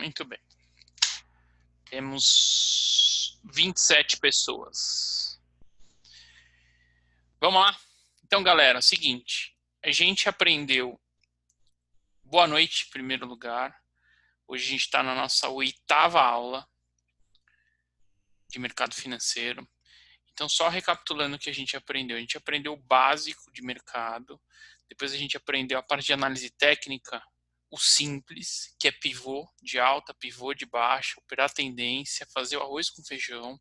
Muito bem. Temos 27 pessoas. Vamos lá? Então, galera, é o seguinte. A gente aprendeu... Boa noite, em primeiro lugar. Hoje a gente está na nossa 8ª aula de mercado financeiro. Então, só recapitulando o que a gente aprendeu. A gente aprendeu o básico de mercado. Depois a gente aprendeu a parte de análise técnica, o simples, que é pivô de alta, pivô de baixa, operar tendência, fazer o arroz com feijão.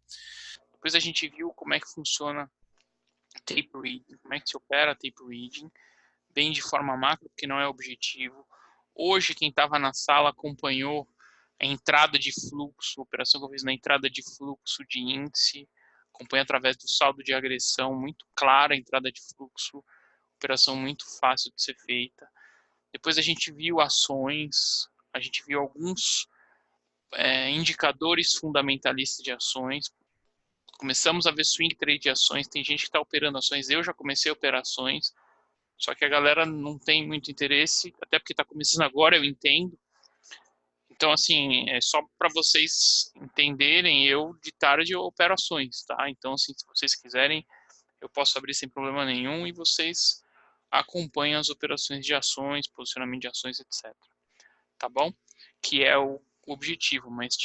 Depois a gente viu como é que funciona tape reading, como é que se opera tape reading, bem de forma macro, porque não é objetivo. Hoje, quem estava na sala acompanhou a entrada de fluxo, a operação que eu fiz na entrada de fluxo de índice, acompanha através do saldo de agressão, muito clara a entrada de fluxo, operação muito fácil de ser feita. Depois a gente viu ações, a gente viu alguns indicadores fundamentalistas de ações. Começamos a ver swing trade de ações, tem gente que está operando ações, eu já comecei operações, só que a galera não tem muito interesse, até porque está começando agora, eu entendo. Então, assim, é só para vocês entenderem, eu de tarde eu opero ações, tá? Então, assim, se vocês quiserem, eu posso abrir sem problema nenhum e vocês acompanham as operações de ações, posicionamento de ações, etc. Tá bom? Que é o objetivo, mas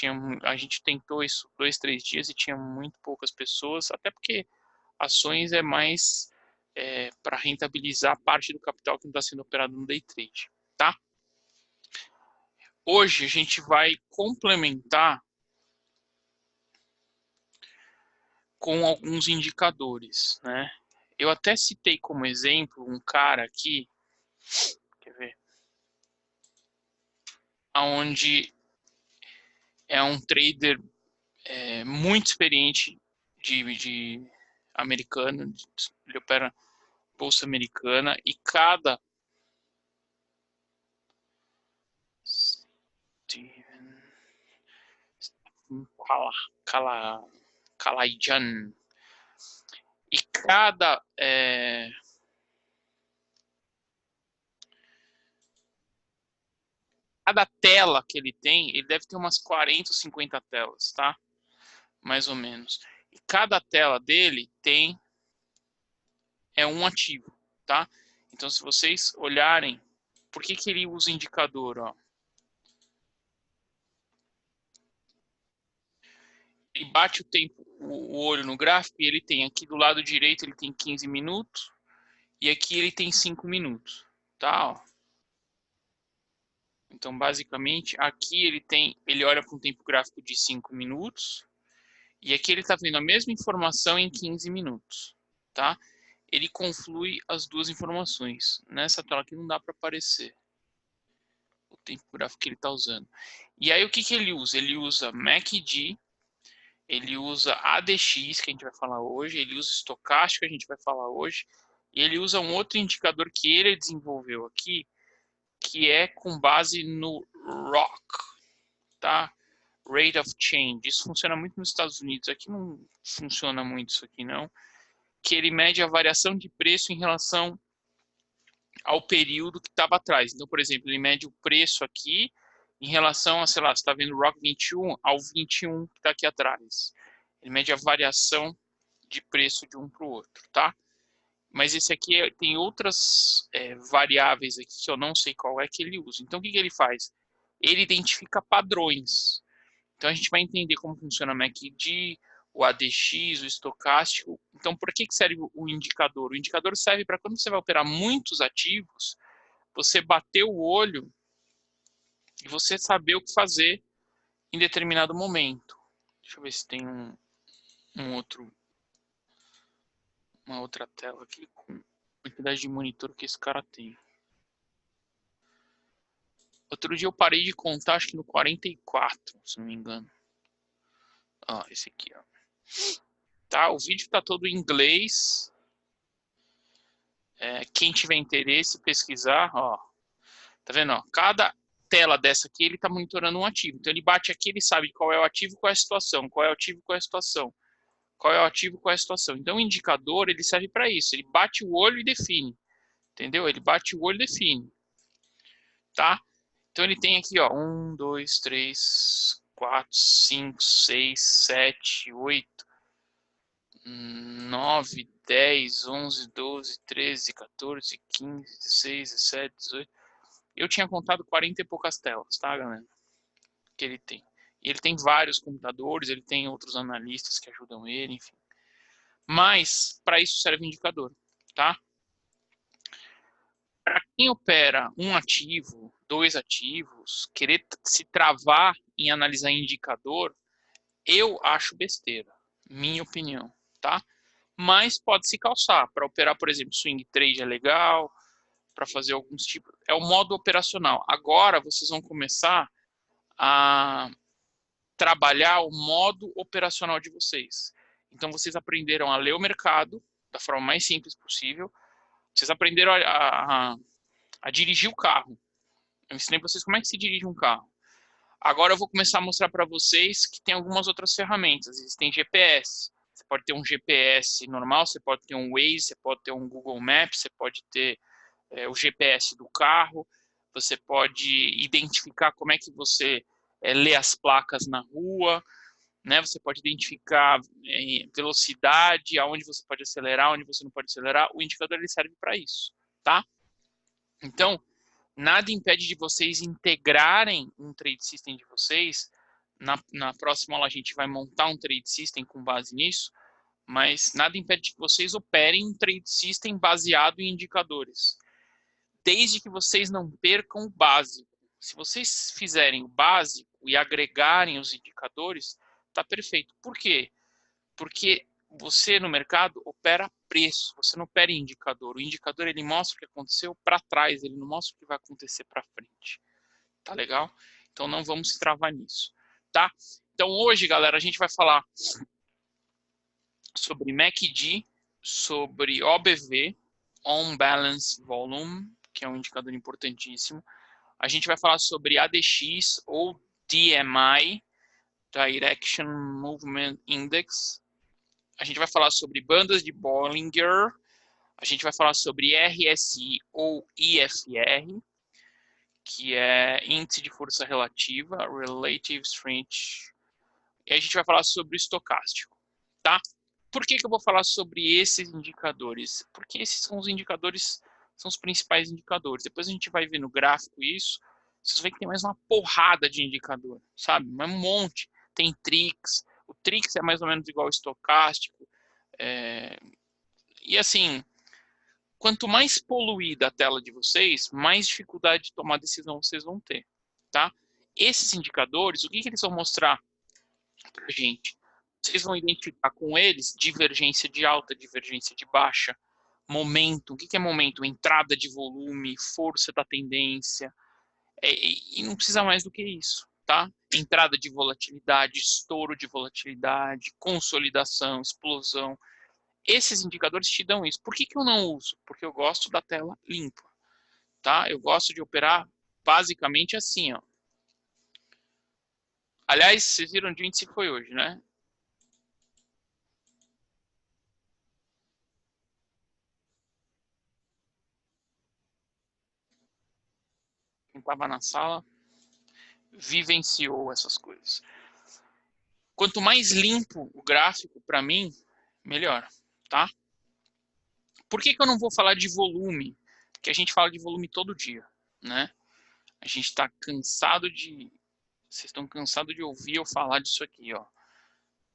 a gente tentou isso 2, 3 dias e tinha muito poucas pessoas, até porque ações é mais para rentabilizar parte do capital que não está sendo operado no day trade, tá? Hoje a gente vai complementar com alguns indicadores, né? Eu até citei como exemplo um cara aqui, quer ver? Onde é um trader muito experiente de americano, ele opera bolsa americana e cada Kalajan e cada tela que ele tem, ele deve ter umas 40 ou 50 telas, tá? Mais ou menos. E cada tela dele tem um ativo, tá? Então, se vocês olharem, por que ele usa indicador, ó? Ele bate o olho no gráfico e ele tem aqui do lado direito, ele tem 15 minutos e aqui ele tem 5 minutos, tá? Ó. Então, basicamente, aqui ele olha para um tempo gráfico de 5 minutos e aqui ele está vendo a mesma informação em 15 minutos, tá? Ele conflui as duas informações. Nessa tela aqui não dá para aparecer o tempo gráfico que ele está usando. E aí o que ele usa? Ele usa MACD, ele usa ADX, que a gente vai falar hoje, ele usa estocástico, que a gente vai falar hoje, e ele usa um outro indicador que ele desenvolveu aqui, que é com base no ROC, tá? Rate of Change. Isso funciona muito nos Estados Unidos, aqui não funciona muito isso aqui não, que ele mede a variação de preço em relação ao período que estava atrás. Então, por exemplo, ele mede o preço aqui em relação a, sei lá, você está vendo o ROC 21 ao 21 que está aqui atrás. Ele mede a variação de preço de um para o outro, tá? Mas esse aqui tem outras variáveis aqui que eu não sei qual é que ele usa. Então, o que ele faz? Ele identifica padrões. Então, a gente vai entender como funciona o MACD, o ADX, o estocástico. Então, por que serve o indicador? O indicador serve para quando você vai operar muitos ativos, você bater o olho e você saber o que fazer em determinado momento. Deixa eu ver se tem uma outra tela aqui com a quantidade de monitor que esse cara tem. Outro dia eu parei de contar, acho que no 44, se não me engano. Ó, esse aqui, ó. Tá, o vídeo tá todo em inglês. Quem tiver interesse, pesquisar, ó. Tá vendo, ó? Cada tela dessa aqui, ele tá monitorando um ativo. Então, ele bate aqui, ele sabe qual é o ativo, qual é a situação. Qual é o ativo, qual é a situação. Qual é o ativo, qual é a situação. Então, o indicador, ele serve para isso. Ele bate o olho e define. Entendeu? Ele bate o olho e define. Tá? Então ele tem aqui, ó, 1, 2, 3, 4, 5, 6, 7, 8, 9, 10, 11, 12, 13, 14, 15, 16, 17, 18. Eu tinha contado 40 e poucas telas, tá, galera? Que ele tem. E ele tem vários computadores, ele tem outros analistas que ajudam ele, enfim. Mas, para isso serve indicador, tá? Para quem opera um ativo, dois ativos, querer se travar em analisar indicador, eu acho besteira, minha opinião, tá? Mas pode se calçar. Para operar, por exemplo, swing trade é legal, para fazer alguns tipos. É o modo operacional. Agora vocês vão começar a trabalhar o modo operacional de vocês. Então vocês aprenderam a ler o mercado da forma mais simples possível. Vocês aprenderam a dirigir o carro. Eu ensinei para vocês como é que se dirige um carro. Agora eu vou começar a mostrar para vocês que tem algumas outras ferramentas. Existem GPS. Você pode ter um GPS normal, você pode ter um Waze, você pode ter um Google Maps, você pode ter o GPS do carro, você pode identificar como é que você lê as placas na rua, né? Você pode identificar velocidade, aonde você pode acelerar, onde você não pode acelerar. O indicador ele serve para isso, tá? Então, nada impede de vocês integrarem um trade system de vocês. Na próxima aula a gente vai montar um trade system com base nisso, mas nada impede que vocês operem um trade system baseado em indicadores, desde que vocês não percam o básico. Se vocês fizerem o básico e agregarem os indicadores, tá perfeito. Por quê? Porque você no mercado opera preço, você não opera indicador. O indicador ele mostra o que aconteceu para trás, ele não mostra o que vai acontecer para frente. Tá legal? Então não vamos se travar nisso, tá? Então hoje, galera, a gente vai falar sobre MACD, sobre OBV, On Balance Volume, que é um indicador importantíssimo. A gente vai falar sobre ADX ou DMI, Direction Movement Index. A gente vai falar sobre bandas de Bollinger. A gente vai falar sobre RSI ou IFR, que é Índice de Força Relativa, Relative Strength. E a gente vai falar sobre o estocástico, tá? Por que eu vou falar sobre esses indicadores? Porque esses são os indicadores, são os principais indicadores. Depois a gente vai ver no gráfico isso. Vocês vão ver que tem mais uma porrada de indicador, sabe? Mas um monte. Tem TRIX. O TRIX é mais ou menos igual ao estocástico. E assim, quanto mais poluída a tela de vocês, mais dificuldade de tomar decisão vocês vão ter, tá? Esses indicadores, o que eles vão mostrar pra gente? Vocês vão identificar com eles divergência de alta, divergência de baixa, momento. O que é momento? Entrada de volume, força da tendência. E não precisa mais do que isso, tá? Entrada de volatilidade, estouro de volatilidade, consolidação, explosão. Esses indicadores te dão isso. Por que eu não uso? Porque eu gosto da tela limpa, tá? Eu gosto de operar basicamente assim, ó. Aliás, vocês viram onde o índice foi hoje, né? Quem estava na sala vivenciou essas coisas. Quanto mais limpo o gráfico, para mim, melhor, tá? Por que eu não vou falar de volume? Porque a gente fala de volume todo dia, né? A gente está cansado de... Vocês estão cansados de ouvir eu falar disso aqui, ó.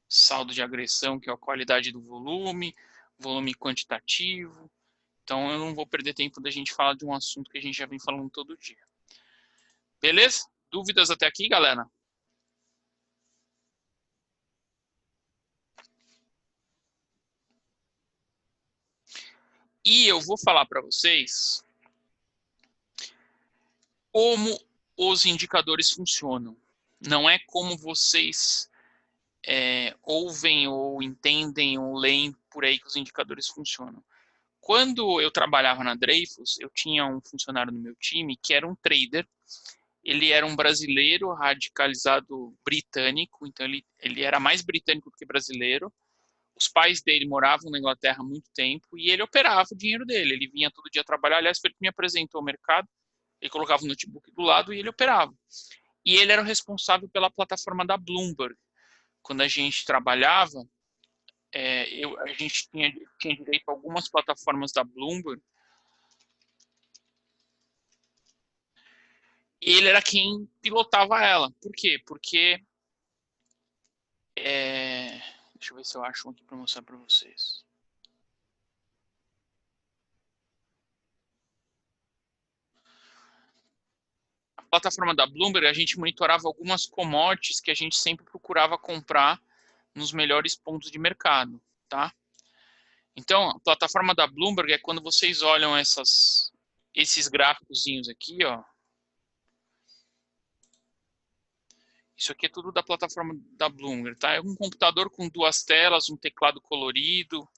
Saldo de agressão, que é a qualidade do volume, volume quantitativo. Então eu não vou perder tempo da gente falar de um assunto que a gente já vem falando todo dia. Beleza? Dúvidas até aqui, galera? E eu vou falar para vocês como os indicadores funcionam. Não é como vocês ouvem ou entendem ou leem por aí que os indicadores funcionam. Quando eu trabalhava na Dreyfus, eu tinha um funcionário no meu time que era um trader. Ele era um brasileiro radicalizado britânico, então ele era mais britânico do que brasileiro. Os pais dele moravam na Inglaterra há muito tempo e ele operava o dinheiro dele. Ele vinha todo dia trabalhar. Aliás, foi ele que me apresentou o mercado. Ele colocava o notebook do lado e ele operava. E ele era o responsável pela plataforma da Bloomberg. Quando a gente trabalhava, a gente tinha direito a algumas plataformas da Bloomberg. E ele era quem pilotava ela. Por quê? Porque... deixa eu ver se eu acho um aqui para mostrar para vocês. A plataforma da Bloomberg, a gente monitorava algumas commodities que a gente sempre procurava comprar nos melhores pontos de mercado, tá? Então, a plataforma da Bloomberg é quando vocês olham esses gráficozinhos aqui, ó. Isso aqui é tudo da plataforma da Bloomberg, tá? É um computador com duas telas, um teclado colorido.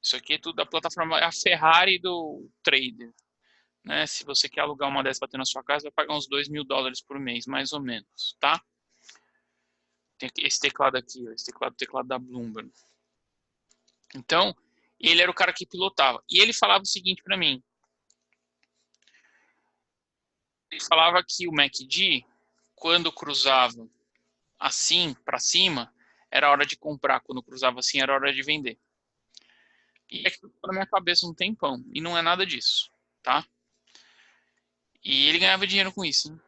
Isso aqui é tudo da plataforma, é a Ferrari do trader, né? Se você quer alugar uma dessas para ter na sua casa, vai pagar uns $2.000 por mês, mais ou menos, tá? Tem esse teclado aqui, ó, esse teclado da Bloomberg. Então, ele era o cara que pilotava. E ele falava o seguinte para mim. Ele falava que o MACD, quando cruzava assim para cima, era hora de comprar. Quando cruzava assim, era hora de vender. E aquilo ficou na minha cabeça um tempão. E não é nada disso, tá? E ele ganhava dinheiro com isso, né?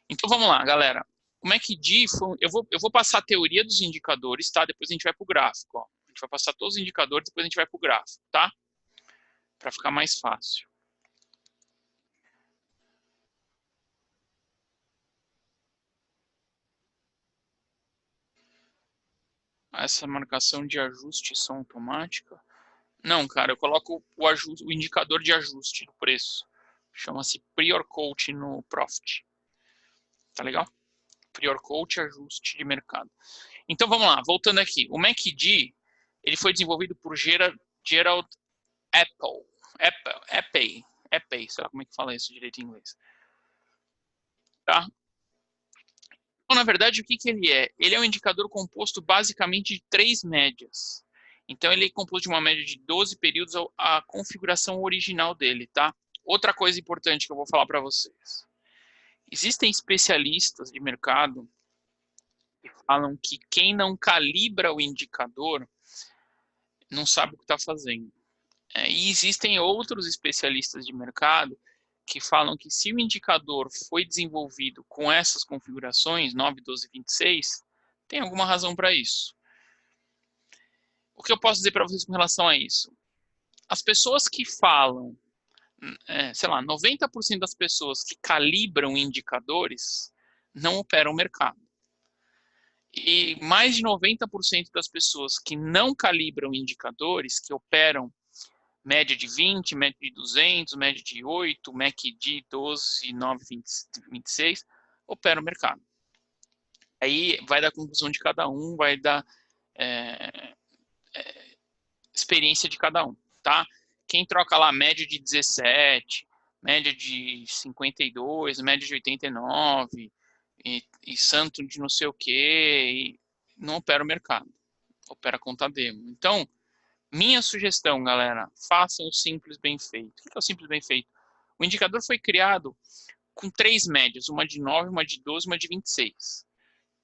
Então vamos lá, galera. O MACD, eu vou passar a teoria dos indicadores, tá? Depois a gente vai para o gráfico. Ó. A gente vai passar todos os indicadores, depois a gente vai para o gráfico, tá? Para ficar mais fácil. Essa marcação de ajuste são automática? Não, cara, eu coloco o indicador de ajuste do preço. Chama-se Prior Quote no Profit. Tá legal? Prior Quote, ajuste de mercado. Então vamos lá, voltando aqui. O MACD, ele foi desenvolvido por Gerald Appel, sei lá como é que fala isso direito em inglês. Tá? Então, na verdade, o que ele é? Ele é um indicador composto basicamente de 3 médias. Então, ele é composto de uma média de 12 períodos, a configuração original dele, tá? Outra coisa importante que eu vou falar para vocês. Existem especialistas de mercado que falam que quem não calibra o indicador não sabe o que está fazendo. E existem outros especialistas de mercado que falam que se o indicador foi desenvolvido com essas configurações, 9, 12, 26, tem alguma razão para isso. O que eu posso dizer para vocês com relação a isso? As pessoas que falam, sei lá, 90% das pessoas que calibram indicadores não operam o mercado. E mais de 90% das pessoas que não calibram indicadores, que operam média de 20, média de 200, média de 8, MACD 12, 9, 20, 26, opera o mercado. Aí vai dar conclusão de cada um, vai dar experiência de cada um, tá? Quem troca lá média de 17, média de 52, média de 89, e santo de não sei o que, não opera o mercado, opera conta demo. Então, minha sugestão, galera, façam o simples bem feito. O que é o simples bem feito? O indicador foi criado com 3 médias, uma de 9, uma de 12, uma de 26,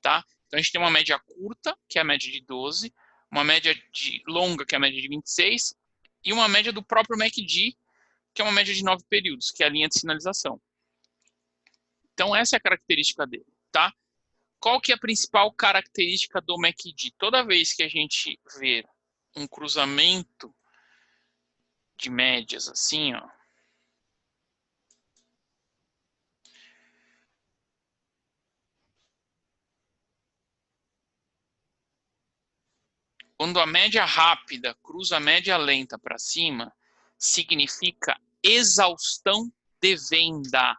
tá? Então, a gente tem uma média curta, que é a média de 12, uma média de longa, que é a média de 26, e uma média do próprio MACD, que é uma média de 9 períodos, que é a linha de sinalização. Então, essa é a característica dele, tá? Qual que é a principal característica do MACD? Toda vez que a gente vê um cruzamento de médias assim, ó, quando a média rápida cruza a média lenta para cima, significa exaustão de venda,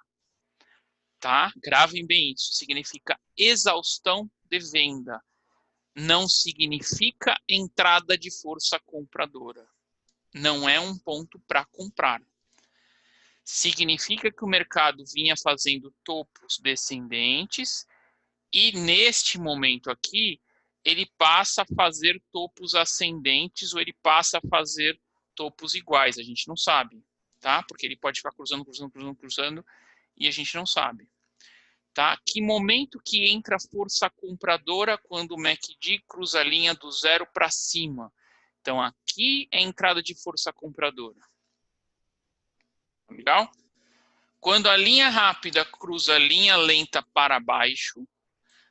tá? Gravem bem isso, significa exaustão de venda, não significa entrada de força compradora. Não é um ponto para comprar. Significa que o mercado vinha fazendo topos descendentes e neste momento aqui ele passa a fazer topos ascendentes ou ele passa a fazer topos iguais, a gente não sabe. tá? Porque ele pode ficar cruzando, cruzando, cruzando, cruzando, e a gente não sabe. Tá? Que momento que entra a força compradora quando o MACD cruza a linha do 0 para cima? Então, aqui é a entrada de força compradora. Legal? Quando a linha rápida cruza a linha lenta para baixo,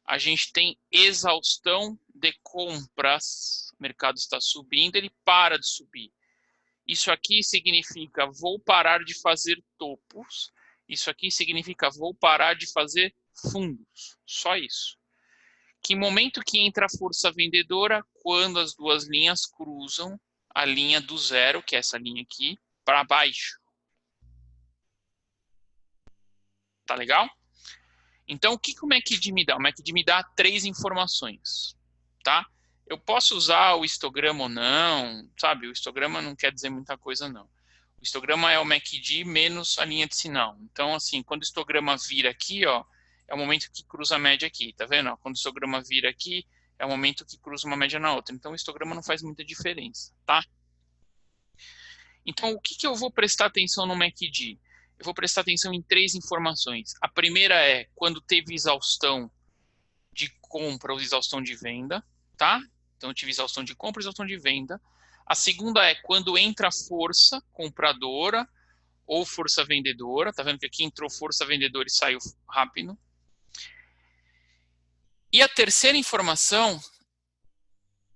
a gente tem exaustão de compras. O mercado está subindo, ele para de subir. Isso aqui significa vou parar de fazer topos. Isso aqui significa vou parar de fazer fundos. Só isso. Que momento que entra a força vendedora? Quando as duas linhas cruzam a linha do 0, que é essa linha aqui, para baixo. Tá legal? Então, o que o MACD me dá? O MACD me dá 3 informações, tá? Eu posso usar o histograma ou não, sabe? O histograma não quer dizer muita coisa, não. O histograma é o MACD menos a linha de sinal. Então, assim, quando o histograma vira aqui, ó, é o momento que cruza a média aqui, tá vendo? Quando o histograma vira aqui, é o momento que cruza uma média na outra. Então, o histograma não faz muita diferença, tá? Então, o que eu vou prestar atenção no MACD? Eu vou prestar atenção em 3 informações. A primeira é quando teve exaustão de compra ou exaustão de venda, tá? Então, eu tive exaustão de compra e exaustão de venda. A segunda é quando entra força compradora ou força vendedora. Tá vendo que aqui entrou força vendedora e saiu rápido. E a terceira informação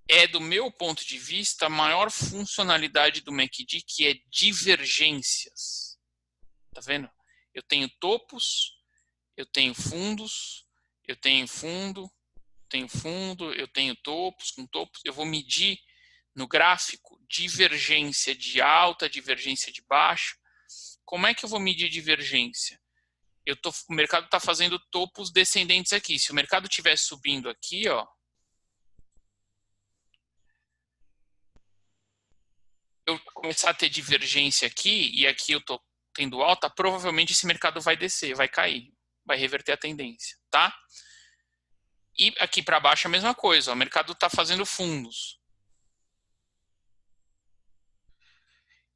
é, do meu ponto de vista, a maior funcionalidade do MACD, que é divergências. Tá vendo? Eu tenho topos, eu tenho fundos, eu tenho fundo, eu tenho topos com topos. Eu vou medir no gráfico divergência de alta, divergência de baixa. Como é que eu vou medir divergência? O mercado está fazendo topos descendentes aqui. Se o mercado estiver subindo aqui, ó, eu começar a ter divergência aqui, e aqui eu estou tendo alta, provavelmente esse mercado vai descer, vai cair, vai reverter a tendência, tá? E aqui para baixo a mesma coisa, ó, o mercado está fazendo fundos.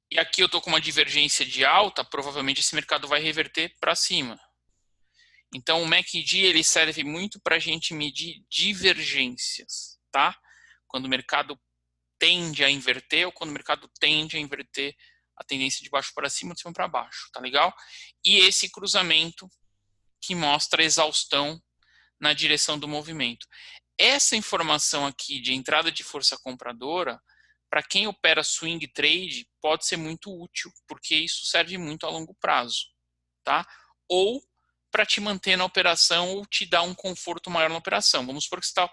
E aqui eu estou com uma divergência de alta, provavelmente esse mercado vai reverter para cima. Então o MACD ele serve muito para a gente medir divergências, tá? Quando o mercado tende a inverter ou quando o mercado tende a inverter a tendência de baixo para cima, de cima para baixo, tá legal? E esse cruzamento que mostra a exaustão na direção do movimento. Essa informação aqui de entrada de força compradora, para quem opera swing trade, pode ser muito útil, porque isso serve muito a longo prazo, tá? Ou para te manter na operação ou te dar um conforto maior na operação. Vamos supor que você está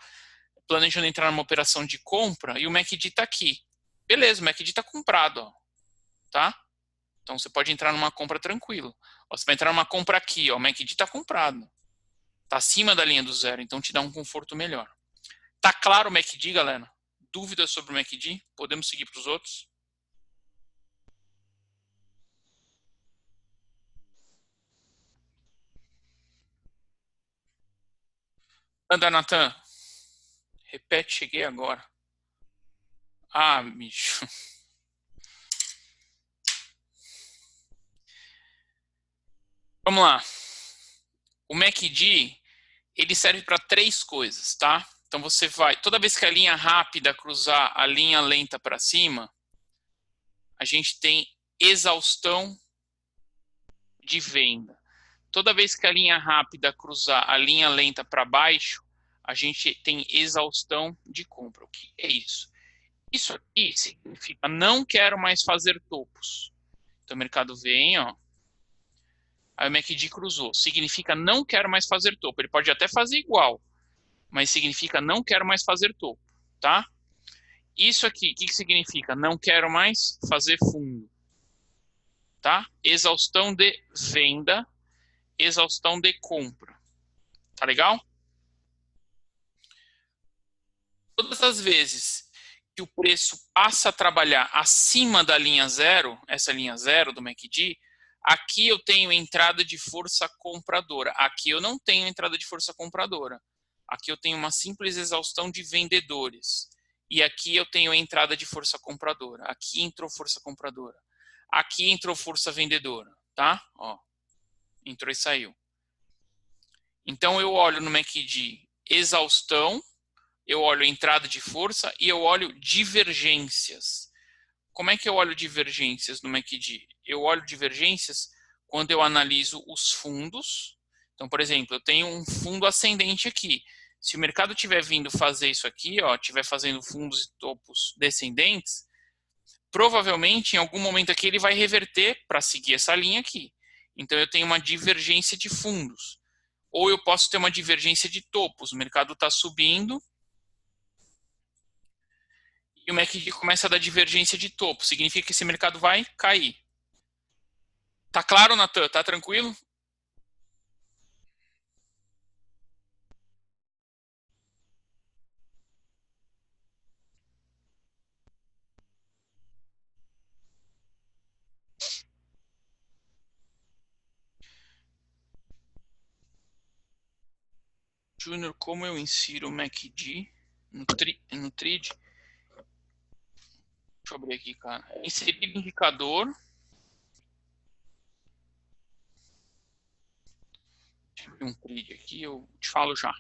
planejando entrar numa operação de compra e o MACD está aqui. Beleza, o MACD está comprado, ó, tá? Então você pode entrar numa compra tranquilo. Ó, você vai entrar numa compra aqui, ó, o MACD está comprado. Está acima da linha do 0, então te dá um conforto melhor. Tá claro o MACD, galera? Dúvidas sobre o MACD? Podemos seguir para os outros? Anda, Natan. Repete, cheguei agora. Ah, bicho. Vamos lá. O MACD, ele serve para 3 coisas, tá? Então você vai, toda vez que a linha rápida cruzar a linha lenta para cima, a gente tem exaustão de venda. Toda vez que a linha rápida cruzar a linha lenta para baixo, a gente tem exaustão de compra. O que é isso? Isso aqui significa não quero mais fazer topos. Então o mercado vem, ó. Aí o MACD cruzou. Significa não quero mais fazer topo. Ele pode até fazer igual, mas significa não quero mais fazer topo, tá? Isso aqui, o que significa? Não quero mais fazer fundo, tá? Exaustão de venda, exaustão de compra. Tá legal? Todas as vezes que o preço passa a trabalhar acima da linha 0, essa linha 0 do MACD, aqui eu tenho entrada de força compradora. Aqui eu não tenho entrada de força compradora. Aqui eu tenho uma simples exaustão de vendedores. E aqui eu tenho entrada de força compradora. Aqui entrou força compradora. Aqui entrou força vendedora, tá? Ó, entrou e saiu. Então, eu olho no MACD exaustão, eu olho entrada de força e eu olho divergências. Como é que eu olho divergências no MACD? Eu olho divergências quando eu analiso os fundos. Então, por exemplo, eu tenho um fundo ascendente aqui. Se o mercado estiver vindo fazer isso aqui, ó, estiver fazendo fundos e topos descendentes, provavelmente em algum momento aqui ele vai reverter para seguir essa linha aqui. Então eu tenho uma divergência de fundos. Ou eu posso ter uma divergência de topos. O mercado está subindo e o MACD começa a dar divergência de topo. Significa que esse mercado vai cair. Tá claro, Natan? Tá tranquilo? Júnior, como eu insiro o MACD no TRID? Deixa eu abrir aqui, cara. Inserir indicador. Deixa eu abrir um TRID aqui, eu te falo já.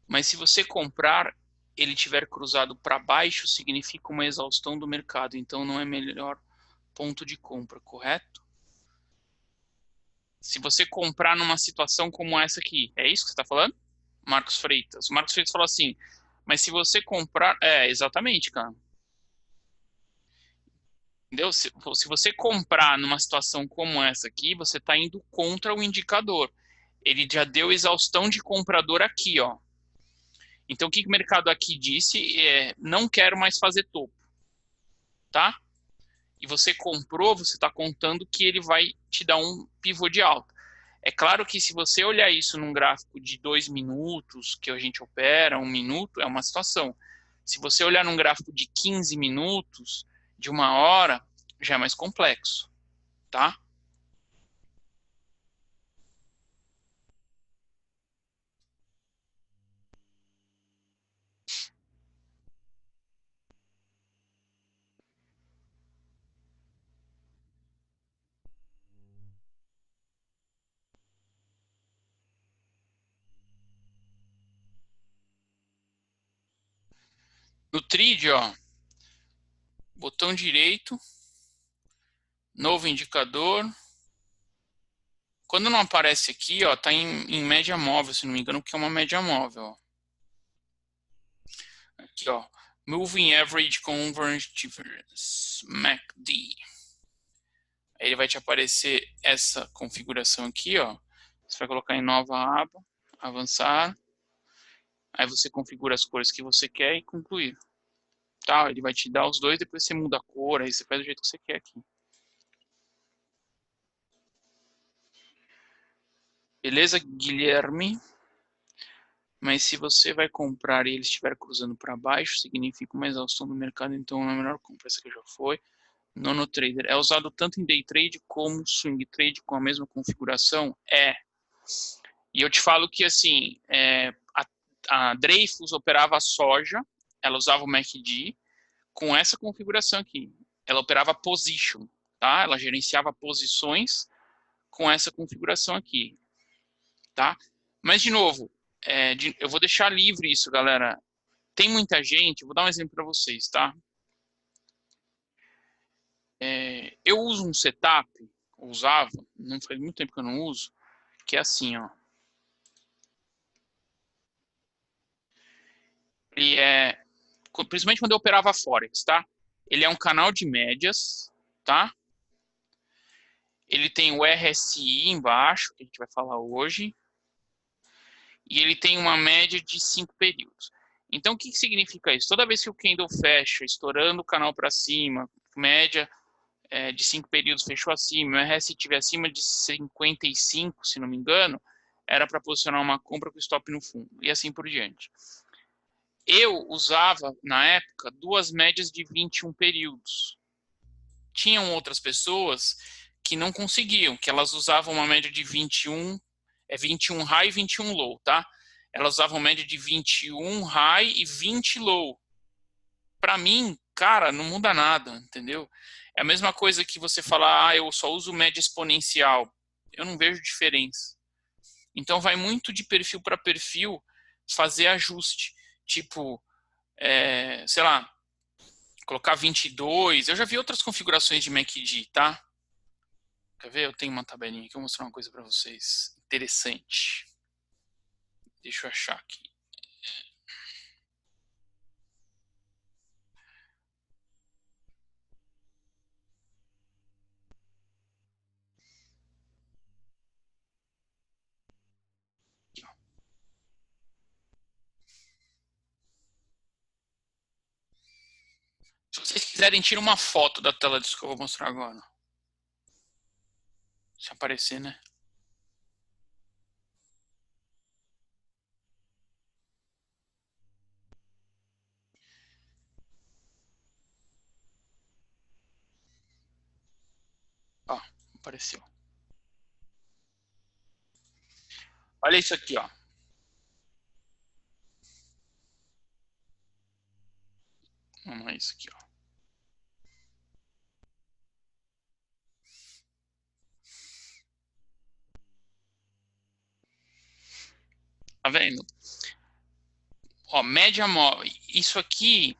Mas se você comprar, ele tiver cruzado para baixo, significa uma exaustão do mercado. Então não é melhor ponto de compra, correto? Se você comprar numa situação como essa aqui, é isso que você está falando? Marcos Freitas. O Marcos Freitas falou assim, mas se você comprar... É, exatamente, cara. Entendeu? Se você comprar numa situação como essa aqui, você está indo contra o indicador. Ele já deu exaustão de comprador aqui, ó. Então, o que o mercado aqui disse é, não quero mais fazer topo, tá? E você comprou, você está contando que ele vai te dar um pivô de alta. É claro que se você olhar isso num gráfico de 2 minutos, que a gente opera, 1 minuto, é uma situação. Se você olhar num gráfico de 15 minutos, de 1 hora, já é mais complexo, tá? No TRID, ó, botão direito, novo indicador. Quando não aparece aqui, ó, tá em média móvel, se não me engano, porque é uma média móvel, ó. Aqui, ó, Moving Average Convergence, MACD. Aí ele vai te aparecer essa configuração aqui, ó. Você vai colocar em nova aba, avançar. Aí você configura as cores que você quer e concluir. Tá? Ele vai te dar os dois, depois você muda a cor, aí você faz do jeito que você quer aqui. Beleza, Guilherme? Mas se você vai comprar e ele estiver cruzando para baixo, significa uma exaustão do mercado, então é a melhor compra. Essa aqui já foi. Nono Trader. É usado tanto em Day Trade como Swing Trade com a mesma configuração? É. E eu te falo que, assim, a Dreyfus operava a soja, ela usava o MACD com essa configuração aqui. Ela operava position, tá? Ela gerenciava posições com essa configuração aqui, tá? Mas, de novo, eu vou deixar livre isso, galera. Tem muita gente, vou dar um exemplo para vocês, tá? Eu uso um setup, usava, não faz muito tempo que eu não uso, que é assim, ó. Ele é, principalmente quando eu operava Forex, tá? Ele é um canal de médias, tá? Ele tem o RSI embaixo, que a gente vai falar hoje, e ele tem uma média de 5 períodos. Então, o que significa isso? Toda vez que o candle fecha, estourando o canal para cima, média de 5 períodos fechou acima, o RSI estiver acima de 55, se não me engano, era para posicionar uma compra com stop no fundo, e assim por diante. Eu usava, na época, duas médias de 21 períodos. Tinham outras pessoas que não conseguiam, que elas usavam uma média de 21 high e 21 low, tá? Elas usavam média de 21 high e 20 low. Para mim, cara, não muda nada, entendeu? É a mesma coisa que você falar, ah, eu só uso média exponencial. Eu não vejo diferença. Então vai muito de perfil para perfil fazer ajuste. Tipo, sei lá, colocar 22. Eu já vi outras configurações de MACD, tá? Quer ver? Eu tenho uma tabelinha aqui, eu vou mostrar uma coisa para vocês. Interessante. Deixa eu achar aqui. Aqui, ó. Se vocês quiserem, tira uma foto da tela disso que eu vou mostrar agora. Se aparecer, né? Ó, apareceu. Olha isso aqui, ó. Vamos lá, isso aqui, ó. Tá vendo? Ó, média móvel. Isso aqui,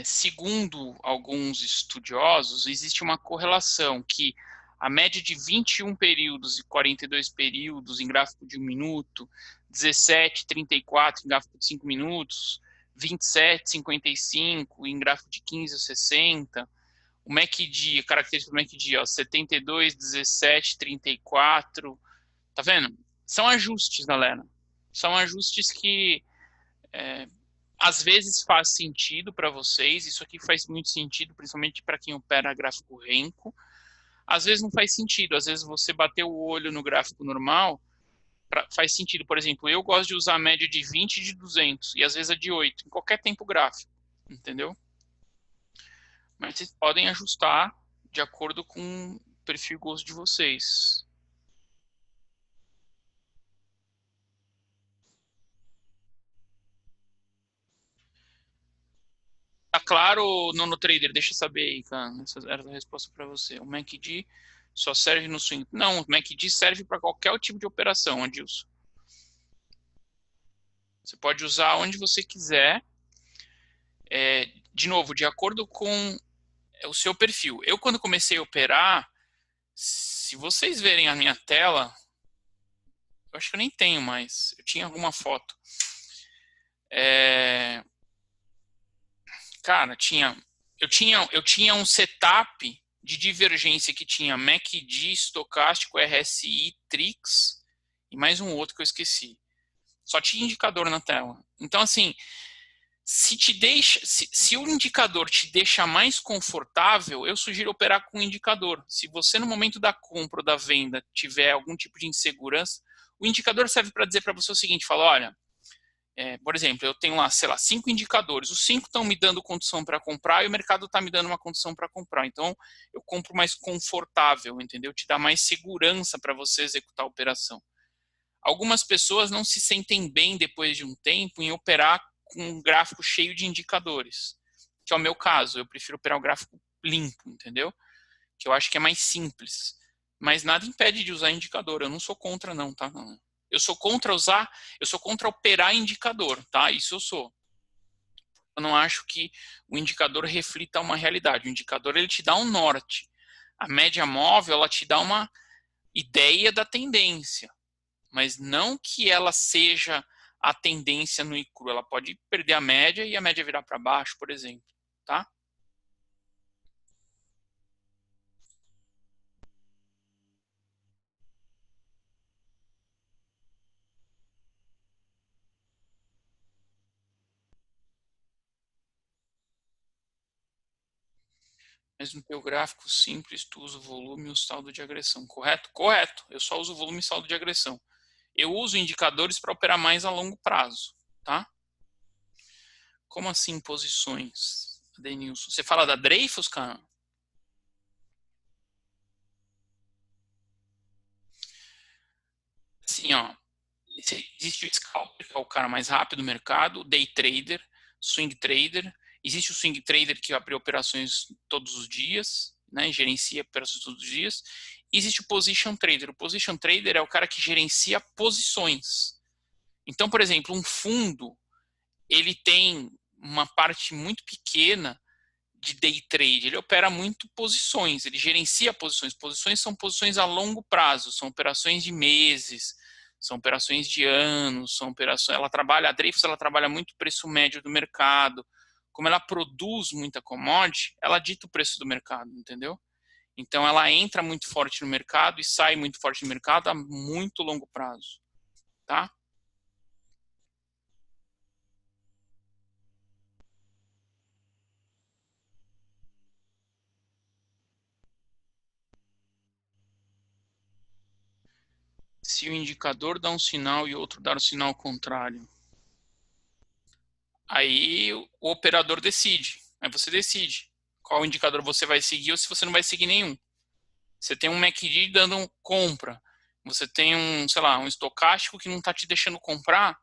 segundo alguns estudiosos, existe uma correlação que a média de 21 períodos e 42 períodos em gráfico de 1 minuto, 17, 34 em gráfico de 5 minutos, 27, 55 em gráfico de 15 a 60, o MACD, a característica do MACD, ó, 72, 17, 34, tá vendo? São ajustes, galera. São ajustes que às vezes faz sentido para vocês, isso aqui faz muito sentido, principalmente para quem opera gráfico Renko. Às vezes não faz sentido, às vezes você bater o olho no gráfico normal, faz sentido. Por exemplo, eu gosto de usar a média de 20 e de 200, e às vezes a de 8, em qualquer tempo gráfico, entendeu? Mas vocês podem ajustar de acordo com o perfil e gosto de vocês. Tá claro, Nono Trader? Deixa eu saber aí, cara. Essa era a resposta para você. O MACD só serve no swing. Não, o MACD serve para qualquer tipo de operação, Adilson. Você pode usar onde você quiser. De novo, de acordo com o seu perfil. Eu, quando comecei a operar, se vocês verem a minha tela, eu acho que eu nem tenho mais. Eu tinha alguma foto. Cara, eu tinha um setup de divergência que tinha MACD, estocástico, RSI, Trix e mais um outro que eu esqueci. Só tinha indicador na tela. Então, assim, se o indicador te deixa mais confortável, eu sugiro operar com o indicador. Se você, no momento da compra ou da venda, tiver algum tipo de insegurança, o indicador serve para dizer para você o seguinte: fala, olha, por exemplo, eu tenho lá, sei lá, 5 indicadores. Os 5 estão me dando condição para comprar e o mercado está me dando uma condição para comprar. Então, eu compro mais confortável, entendeu? Te dá mais segurança para você executar a operação. Algumas pessoas não se sentem bem depois de um tempo em operar com um gráfico cheio de indicadores, que é o meu caso. Eu prefiro operar o gráfico limpo, entendeu? Que eu acho que é mais simples. Mas nada impede de usar indicador. Eu não sou contra, não, tá? Eu sou contra usar, eu sou contra operar indicador, tá? Isso eu sou. Eu não acho que o indicador reflita uma realidade. O indicador ele te dá um norte. A média móvel ela te dá uma ideia da tendência, mas não que ela seja a tendência no ICRU. Ela pode perder a média e a média virar para baixo, por exemplo, tá? Mas no teu gráfico simples, tu usa o volume e o saldo de agressão, correto? Correto. Eu só uso volume e saldo de agressão. Eu uso indicadores para operar mais a longo prazo, tá? Como assim posições, Denilson? Você fala da Dreyfus, cara? Assim, ó, existe o scalper, que é o cara mais rápido do mercado, day trader, swing trader Existe o swing trader que abre operações todos os dias, né, gerencia operações todos os dias. Existe o position trader. O position trader é o cara que gerencia posições. Então, por exemplo, um fundo, ele tem uma parte muito pequena de day trade, ele opera muito posições, ele gerencia posições. Posições são posições a longo prazo, são operações de meses, são operações de anos, são operações. Ela trabalha, a Dreyfus, ela trabalha muito o preço médio do mercado. Como ela produz muita commodity, ela dita o preço do mercado, entendeu? Então ela entra muito forte no mercado e sai muito forte no mercado a muito longo prazo, tá? Se o indicador dá um sinal e outro dá o sinal contrário, aí o operador decide. Aí você decide qual indicador você vai seguir ou se você não vai seguir nenhum. Você tem um MACD dando um compra. Você tem um, sei lá, um estocástico que não está te deixando comprar.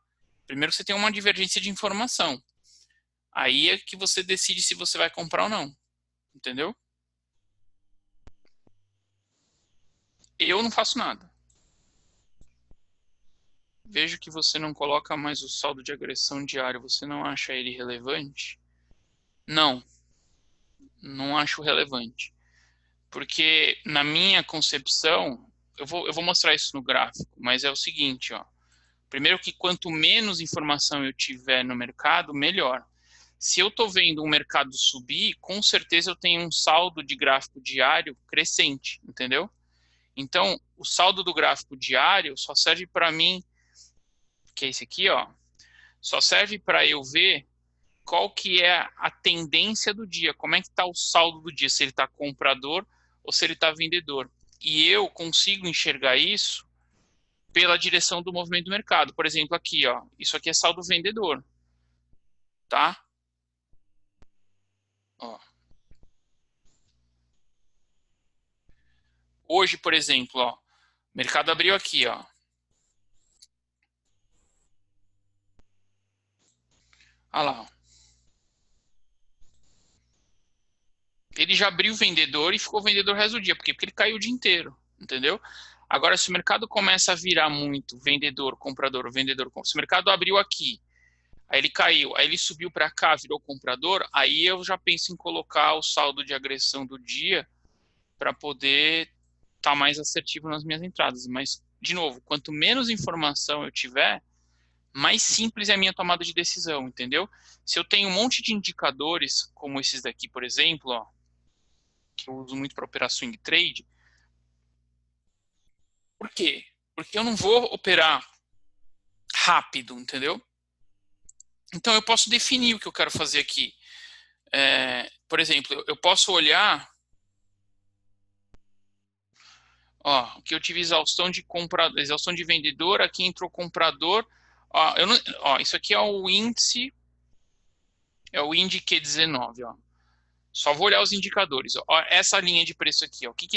Primeiro você tem uma divergência de informação. Aí é que você decide se você vai comprar ou não. Entendeu? Eu não faço nada. Vejo que você não coloca mais o saldo de agressão diário. Você não acha ele relevante? Não, não acho relevante. Porque na minha concepção, eu vou mostrar isso no gráfico, mas é o seguinte, ó. Primeiro que quanto menos informação eu tiver no mercado, melhor. Se eu estou vendo um mercado subir, com certeza eu tenho um saldo de gráfico diário crescente, entendeu? Então, o saldo do gráfico diário só serve para mim, que é esse aqui, ó, só serve para eu ver qual que é a tendência do dia, como é que está o saldo do dia, se ele está comprador ou se ele está vendedor. E eu consigo enxergar isso pela direção do movimento do mercado. Por exemplo, aqui, ó, isso aqui é saldo vendedor, tá? Ó. Hoje, por exemplo, ó, o mercado abriu aqui, ó. Olha lá, ó. Ele já abriu vendedor e ficou vendedor o resto do dia. Por quê? Porque ele caiu o dia inteiro, entendeu? Agora, se o mercado começa a virar muito vendedor, comprador, vendedor, se o mercado abriu aqui, aí ele caiu, aí ele subiu para cá, virou comprador, aí eu já penso em colocar o saldo de agressão do dia para poder estar mais assertivo nas minhas entradas. Mas, de novo, quanto menos informação eu tiver, mais simples é a minha tomada de decisão, entendeu? Se eu tenho um monte de indicadores, como esses daqui, por exemplo, ó, que eu uso muito para operar swing trade, por quê? Porque eu não vou operar rápido, entendeu? Então eu posso definir o que eu quero fazer aqui. Por exemplo, eu posso olhar, ó, aqui eu tive exaustão de comprador, exaustão de vendedor, aqui entrou comprador, ó, ó, isso aqui é o índice Q19, ó. Só vou olhar os indicadores. Ó, essa linha de preço aqui, ó, o que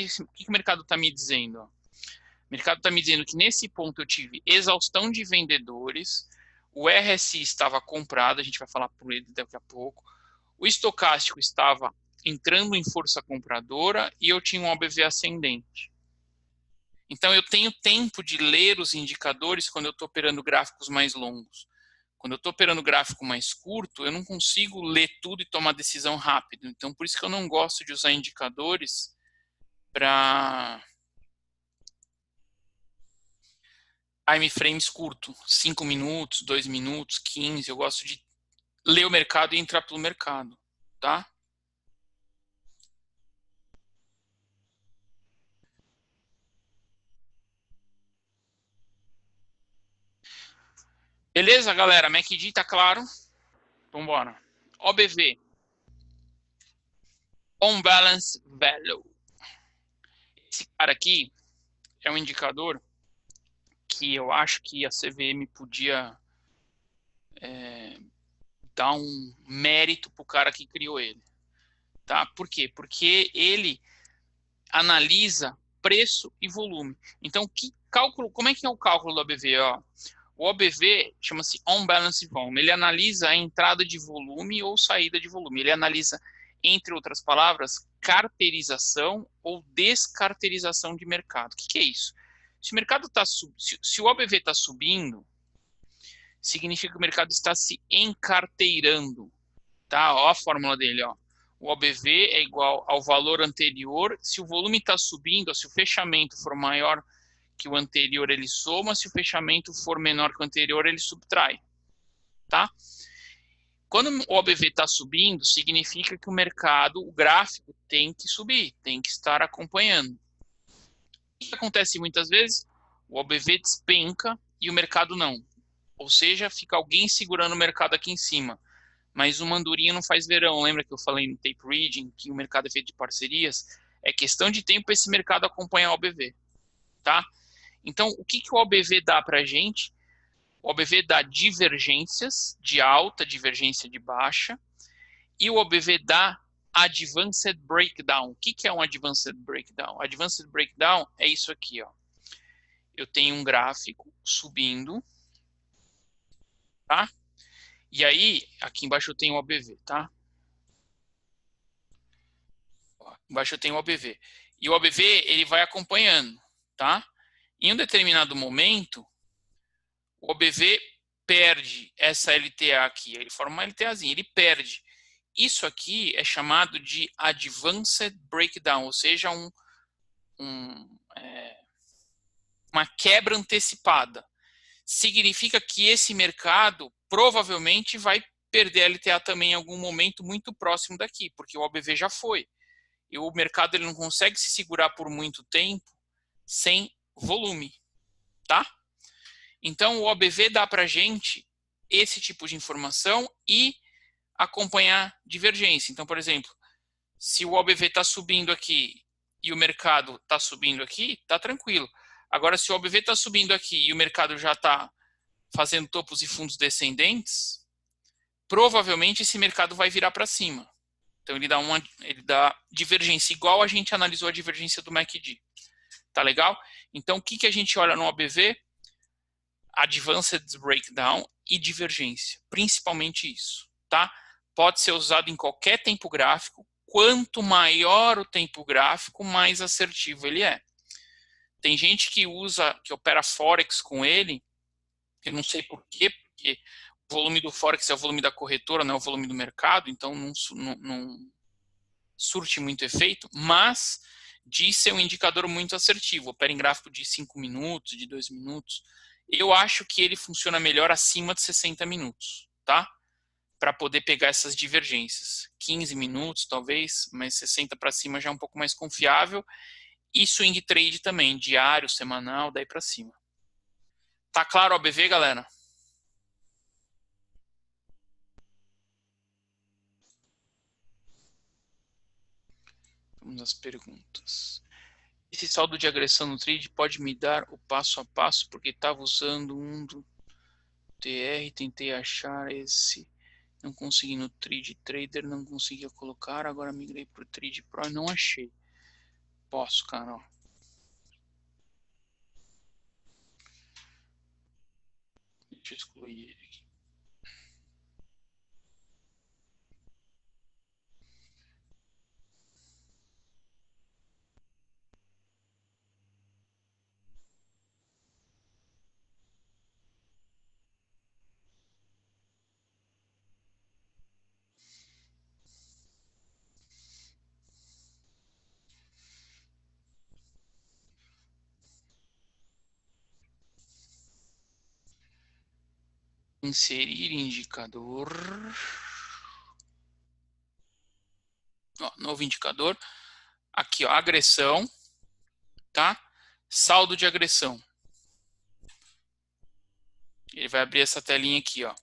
o mercado está me dizendo? Ó? O mercado está me dizendo que nesse ponto eu tive exaustão de vendedores, o RSI estava comprado, a gente vai falar por ele daqui a pouco, o estocástico estava entrando em força compradora e eu tinha um OBV ascendente. Então eu tenho tempo de ler os indicadores quando eu estou operando gráficos mais longos. Quando eu estou operando gráfico mais curto, eu não consigo ler tudo e tomar decisão rápido. Então, por isso que eu não gosto de usar indicadores para time frames curto, 5 minutos, 2 minutos, 15. Eu gosto de ler o mercado e entrar pelo mercado, tá? Beleza, galera? MACD tá claro? Vamos embora. OBV, On Balance Value. Esse cara aqui é um indicador que eu acho que a CVM podia dar um mérito pro cara que criou ele, tá? Por quê? Porque ele analisa preço e volume. Então, que cálculo? Como é que é o cálculo do ABV? Ó? O OBV chama-se On Balance Volume. Ele analisa a entrada de volume ou saída de volume. Ele analisa, entre outras palavras, carteirização ou descarteirização de mercado. O que é isso? Se o mercado se o OBV está subindo, significa que o mercado está se encarteirando. Tá? Ó a fórmula dele, ó. O OBV é igual ao valor anterior. Se o volume está subindo, se o fechamento for maior que o anterior, ele soma. Se o fechamento for menor que o anterior, ele subtrai. Tá? Quando o OBV está subindo, significa que o mercado, o gráfico, tem que subir, tem que estar acompanhando. O que acontece muitas vezes? O OBV despenca e o mercado não. Ou seja, fica alguém segurando o mercado aqui em cima. Mas uma andorinha não faz verão. Lembra que eu falei no tape reading que o mercado é feito de parcerias? É questão de tempo esse mercado acompanhar o OBV. Tá? Então, o que o OBV dá para a gente? O OBV dá divergências de alta, divergência de baixa. E o OBV dá Advanced Breakdown. O que é um Advanced Breakdown? Advanced Breakdown é isso aqui, ó. Eu tenho um gráfico subindo, tá? E aí, aqui embaixo eu tenho o OBV, tá? Ó, embaixo eu tenho o OBV. E o OBV, ele vai acompanhando, tá? Em um determinado momento, o OBV perde essa LTA aqui. Ele forma uma LTAzinha, ele perde. Isso aqui é chamado de Advanced Breakdown, ou seja, uma quebra antecipada. Significa que esse mercado provavelmente vai perder a LTA também em algum momento muito próximo daqui, porque o OBV já foi. E o mercado ele não consegue se segurar por muito tempo sem volume, tá? Então, o OBV dá para a gente esse tipo de informação e acompanhar divergência. Então, por exemplo, se o OBV está subindo aqui e o mercado está subindo aqui, está tranquilo. Agora, se o OBV está subindo aqui e o mercado já está fazendo topos e fundos descendentes, provavelmente esse mercado vai virar para cima. Então, ele dá divergência, igual a gente analisou a divergência do MACD. Tá legal? Então, o que a gente olha no OBV? Advanced Breakdown e divergência. Principalmente isso, tá? Pode ser usado em qualquer tempo gráfico. Quanto maior o tempo gráfico, mais assertivo ele é. Tem gente que opera Forex com ele. Eu não sei por quê, porque o volume do Forex é o volume da corretora, não é o volume do mercado, então não surte muito efeito, mas diz ser um indicador muito assertivo. Opera em gráfico de 5 minutos, de 2 minutos. Eu acho que ele funciona melhor acima de 60 minutos, tá? Para poder pegar essas divergências. 15 minutos, talvez, mas 60 para cima já é um pouco mais confiável. E swing trade também, diário, semanal, daí para cima. Tá claro o OBV, galera? Vamos às perguntas. Esse saldo de agressão no trade pode me dar o passo a passo, porque estava usando um do TR, tentei achar esse, não consegui no Trade Trader, não conseguia colocar, agora migrei para o Trade Pro e não achei. Posso, cara, ó. Deixa eu excluir ele aqui. Inserir indicador. Ó, novo indicador. Aqui, ó, agressão, tá? Saldo de agressão. Ele vai abrir essa telinha aqui, ó.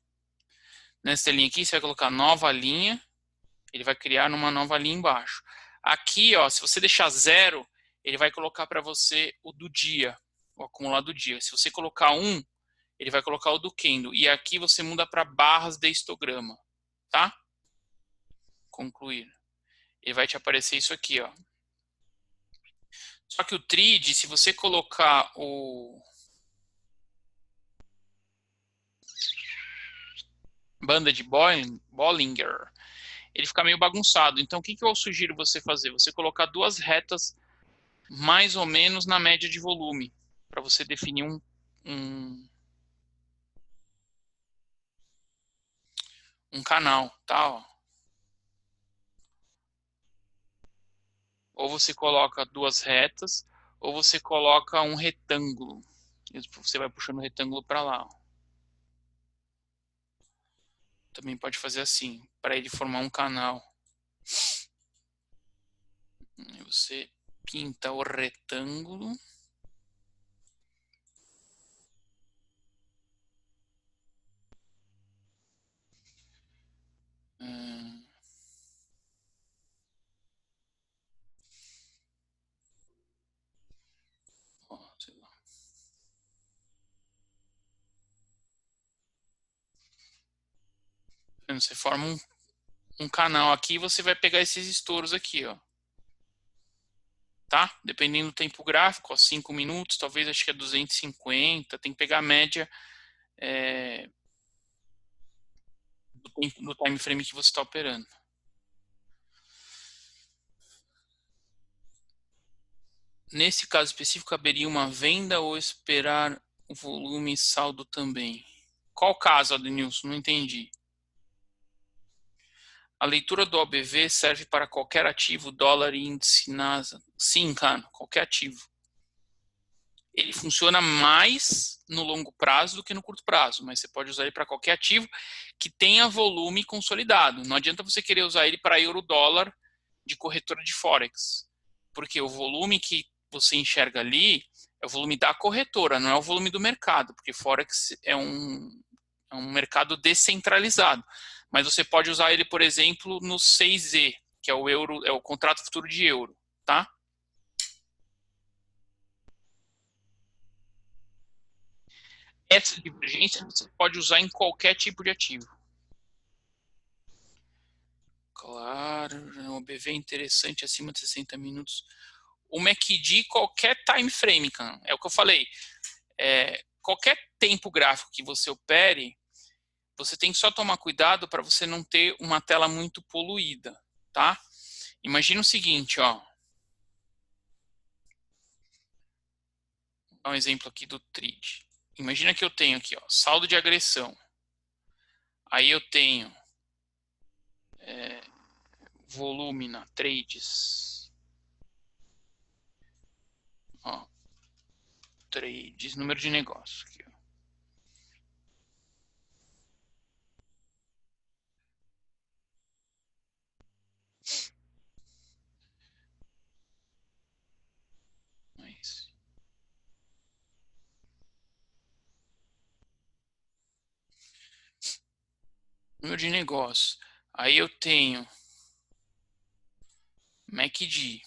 Nessa telinha aqui, você vai colocar nova linha. Ele vai criar uma nova linha embaixo. Aqui, ó, se você deixar 0, ele vai colocar para você o do dia, o acumulado do dia. Se você colocar 1, ele vai colocar o do candle. E aqui você muda para barras de histograma, tá? Concluir. Ele vai te aparecer isso aqui, ó. Só que o TRID, se você colocar banda de Bollinger, ele fica meio bagunçado. Então, o que eu sugiro você fazer? Você colocar duas retas mais ou menos na média de volume, para você definir um, um canal, tá? Ó. Ou você coloca duas retas, ou você coloca um retângulo. Você vai puxando o retângulo para lá. Ó. Também pode fazer assim, para ele formar um canal. Aí você pinta o retângulo. Ó, sei lá. Você forma um canal aqui e você vai pegar esses estouros aqui, ó. Tá? Dependendo do tempo gráfico, ó, 5 minutos, talvez acho que é 250, tem que pegar a média do time frame que você está operando. Nesse caso específico, caberia uma venda ou esperar o volume e saldo também? Qual caso, Adenilson? Não entendi. A leitura do OBV serve para qualquer ativo, dólar, índice, NASA? Sim, cara, qualquer ativo. Ele funciona mais no longo prazo do que no curto prazo, mas você pode usar ele para qualquer ativo que tenha volume consolidado. Não adianta você querer usar ele para euro-dólar de corretora de Forex, porque o volume que você enxerga ali é o volume da corretora, não é o volume do mercado, porque Forex é um mercado descentralizado. Mas você pode usar ele, por exemplo, no 6E, que é o euro, é o contrato futuro de euro, tá? Essa divergência você pode usar em qualquer tipo de ativo. Claro, o BV é interessante acima de 60 minutos. O MACD, qualquer time frame, cara. É o que eu falei. Qualquer tempo gráfico que você opere, você tem que só tomar cuidado para você não ter uma tela muito poluída, tá? Imagina o seguinte, ó. Vou dar um exemplo aqui do trade. Imagina que eu tenho aqui, ó, saldo de agressão. Aí eu tenho volume na trades. Ó, trades, número de negócio. Aqui, ó. Mas, número de negócio. Aí eu tenho MACD.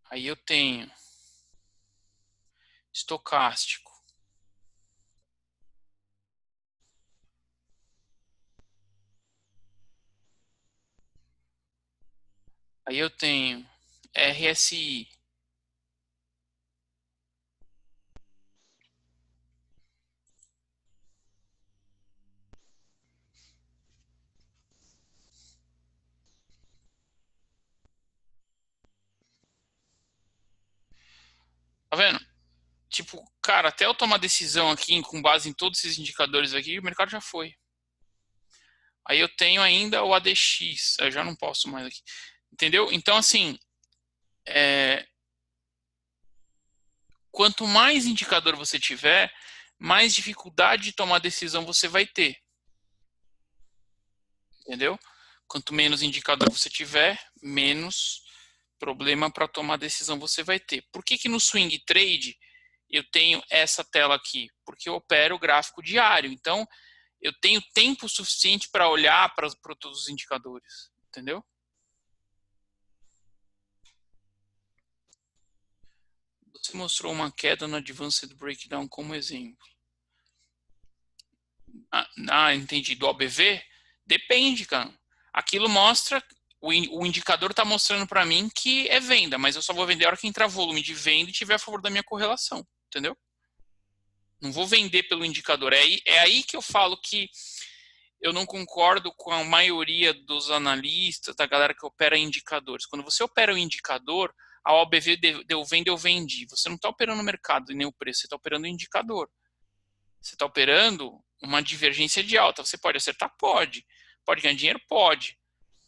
Aí eu tenho estocástico. Aí eu tenho RSI. Tá vendo? Tipo, cara, até eu tomar decisão aqui com base em todos esses indicadores aqui, o mercado já foi. Aí eu tenho ainda o ADX, eu já não posso mais aqui. Entendeu? Então, assim, quanto mais indicador você tiver, mais dificuldade de tomar decisão você vai ter. Entendeu? Quanto menos indicador você tiver, menos problema para tomar decisão você vai ter. Por que que no swing trade eu tenho essa tela aqui? Porque eu opero o gráfico diário. Então, eu tenho tempo suficiente para olhar para todos os indicadores. Entendeu? Você mostrou uma queda no Advanced Breakdown como exemplo. Entendi. Do OBV? Depende, cara. Aquilo mostra o indicador está mostrando para mim que é venda, mas eu só vou vender a hora que entrar volume de venda e tiver a favor da minha correlação, entendeu? Não vou vender pelo indicador. É aí que eu falo que eu não concordo com a maioria dos analistas, da galera que opera indicadores. Quando você opera o indicador, a OBV deu venda, eu vendi. Você não está operando o mercado e nem o preço, você está operando o indicador. Você está operando uma divergência de alta. Você pode acertar? Pode. Pode ganhar dinheiro? Pode.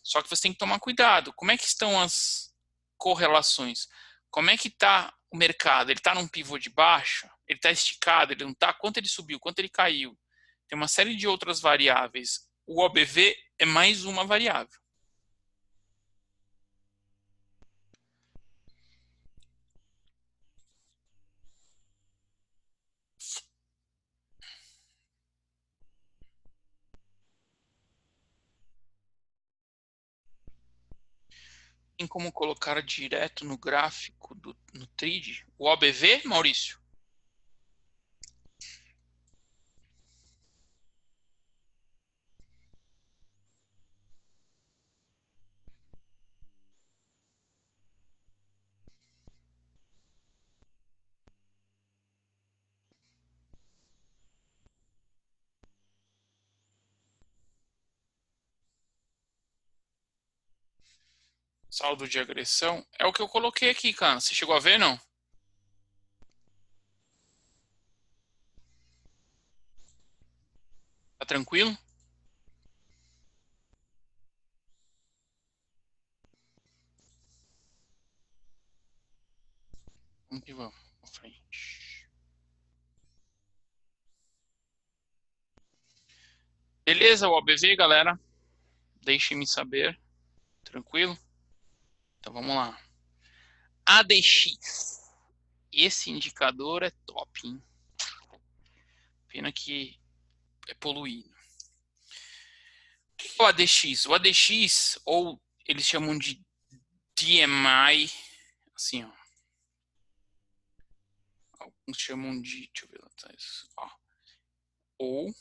Só que você tem que tomar cuidado. Como é que estão as correlações? Como é que está o mercado? Ele está num pivô de baixa? Ele está esticado? Ele não está? Quanto ele subiu? Quanto ele caiu? Tem uma série de outras variáveis. O OBV é mais uma variável. Tem como colocar direto no gráfico no TRID? O OBV, Maurício? Saldo de agressão. É o que eu coloquei aqui, cara. Você chegou a ver, não? Tá tranquilo? Vamos que vamos. Pra frente. Beleza, o OBV, galera? Deixem-me saber. Tranquilo? Então vamos lá. ADX. Esse indicador é top, hein? Pena que é poluído. O que é o ADX? O ADX, ou eles chamam de DMI, assim, ó. Alguns chamam de, deixa eu ver lá atrás, ó. Ou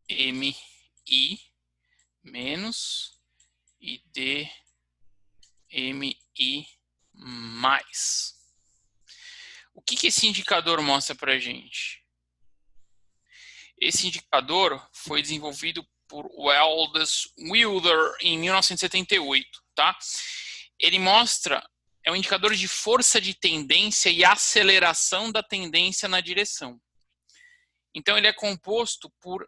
DMI menos e DMI mais. O que esse indicador mostra para a gente? Esse indicador foi desenvolvido por Welles Wilder em 1978, tá? Ele mostra, é um indicador de força de tendência e aceleração da tendência na direção. Então ele é composto por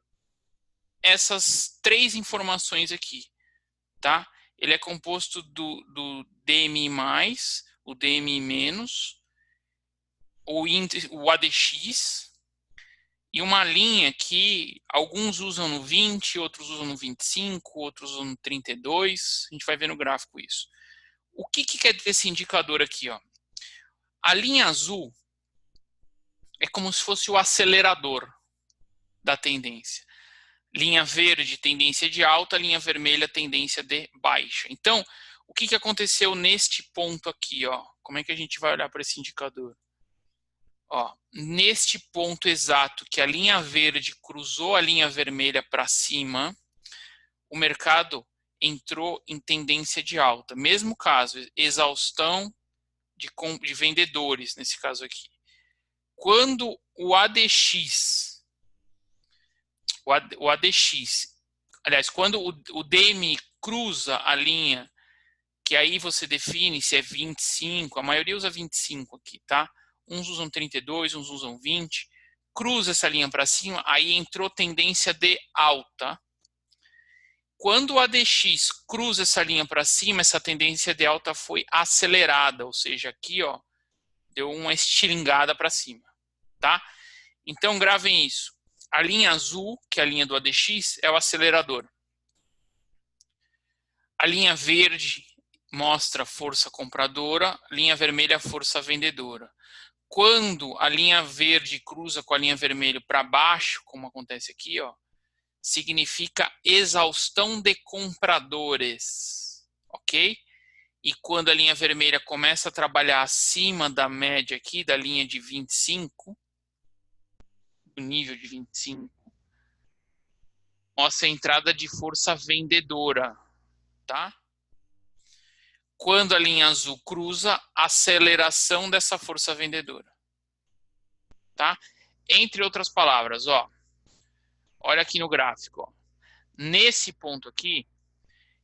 essas três informações aqui, tá? Ele é composto do DMI+, o DMI-, o ADX, e uma linha que alguns usam no 20, outros usam no 25, outros usam no 32. A gente vai ver no gráfico isso. O que quer dizer esse indicador aqui? Ó? A linha azul é como se fosse o acelerador da tendência. Linha verde, tendência de alta, linha vermelha, tendência de baixa. Então, o que aconteceu neste ponto aqui? Ó? Como é que a gente vai olhar para esse indicador? Ó, neste ponto exato que a linha verde cruzou a linha vermelha para cima, o mercado entrou em tendência de alta. Mesmo caso, exaustão de vendedores, nesse caso aqui. Quando o ADX, aliás, quando o DMI cruza a linha, que aí você define se é 25, a maioria usa 25 aqui, tá? Uns usam 32, uns usam 20. Cruza essa linha para cima, aí entrou tendência de alta. Quando o ADX cruza essa linha para cima, essa tendência de alta foi acelerada, ou seja, aqui, ó, deu uma estilingada para cima, tá? Então gravem isso. A linha azul, que é a linha do ADX, é o acelerador. A linha verde mostra força compradora, linha vermelha força vendedora. Quando a linha verde cruza com a linha vermelha para baixo, como acontece aqui, ó, significa exaustão de compradores, ok? e quando a linha vermelha começa a trabalhar acima da média aqui, da linha de 25, do nível de 25, mostra a entrada de força vendedora, tá? Quando a linha azul cruza, aceleração dessa força vendedora, tá? Entre outras palavras, ó, olha aqui no gráfico, ó. Nesse ponto aqui,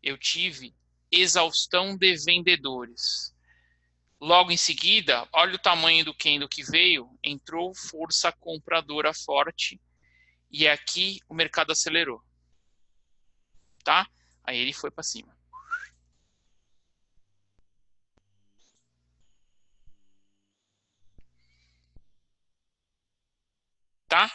eu tive exaustão de vendedores. Logo em seguida, olha o tamanho do candle que veio, entrou força compradora forte e aqui o mercado acelerou, tá? Aí ele foi para cima. Tá?